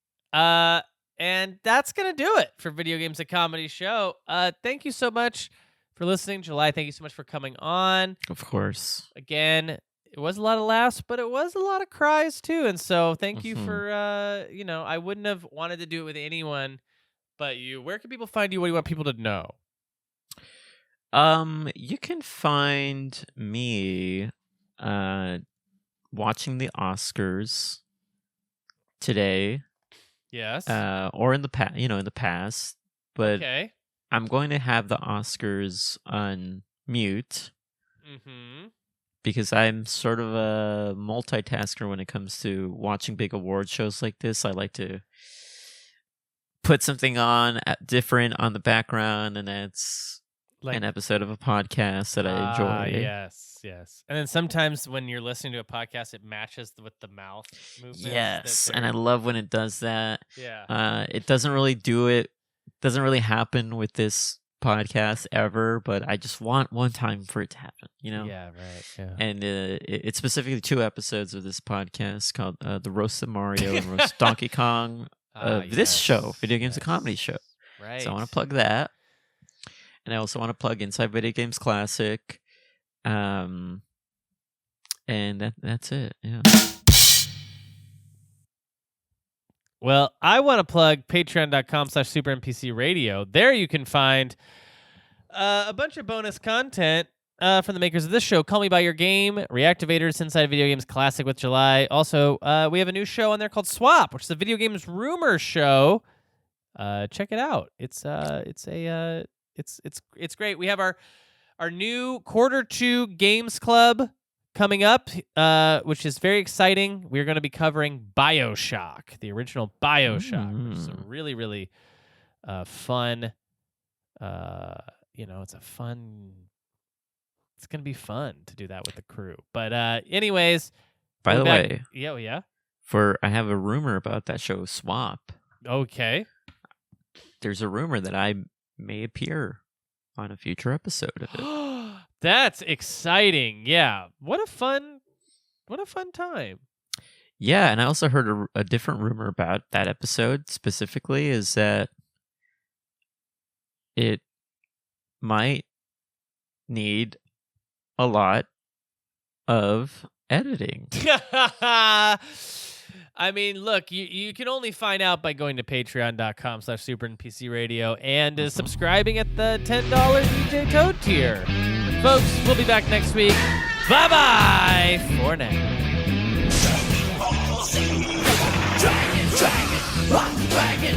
And that's going to do it for Video Games a Comedy Show. Thank you so much for listening, July. Thank you so much for coming on. Of course. Again, it was a lot of laughs, but it was a lot of cries too. And so thank you for, I wouldn't have wanted to do it with anyone but you. Where can people find you? What do you want people to know? You can find me watching the Oscars today. Yes. Or in the past, but okay. I'm going to have the Oscars on mute. Mm-hmm. Because I'm sort of a multitasker when it comes to watching big award shows like this. I like to put something on different on the background, and that's like an episode of a podcast that I enjoy. Yes. And then sometimes when you're listening to a podcast, it matches with the mouth movements. Yes, and I love when it does that. Yeah. It doesn't really do it. Doesn't really happen with this podcast ever, but I just want one time for it to happen, Yeah, right. Yeah. And it's specifically 2 episodes of this podcast called The Roast of Mario and Roast Donkey Kong of this show, Video Games a Comedy Show. Right. So I want to plug that. And I also want to plug Inside Video Games Classic. And that's it. Yeah. Well, I want to plug patreon.com/supernpcradio. There you can find a bunch of bonus content from the makers of this show. Call Me By Your Game, Reactivators, Inside Video Games Classic with July. Also, we have a new show on there called Swap, which is a video games rumor show. Check it out. It's great. We have our new Q2 Games Club coming up, which is very exciting. We're going to be covering BioShock, the original BioShock, which is a really, really fun. It's going to be fun to do that with the crew. But anyways. By the way. Yeah. I have a rumor about that show, Swap. Okay. There's a rumor that I may appear on a future episode of it. That's exciting. Yeah. What a fun time. Yeah, and I also heard a different rumor about that episode specifically is that it might need a lot of editing. I mean, look, you can only find out by going to patreon.com/supernpcradio and subscribing at the $10 DJ Toad tier. Folks, we'll be back next week. Bye-bye for now.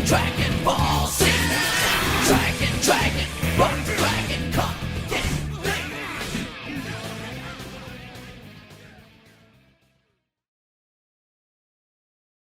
Dragon, Ball Z. Dragon,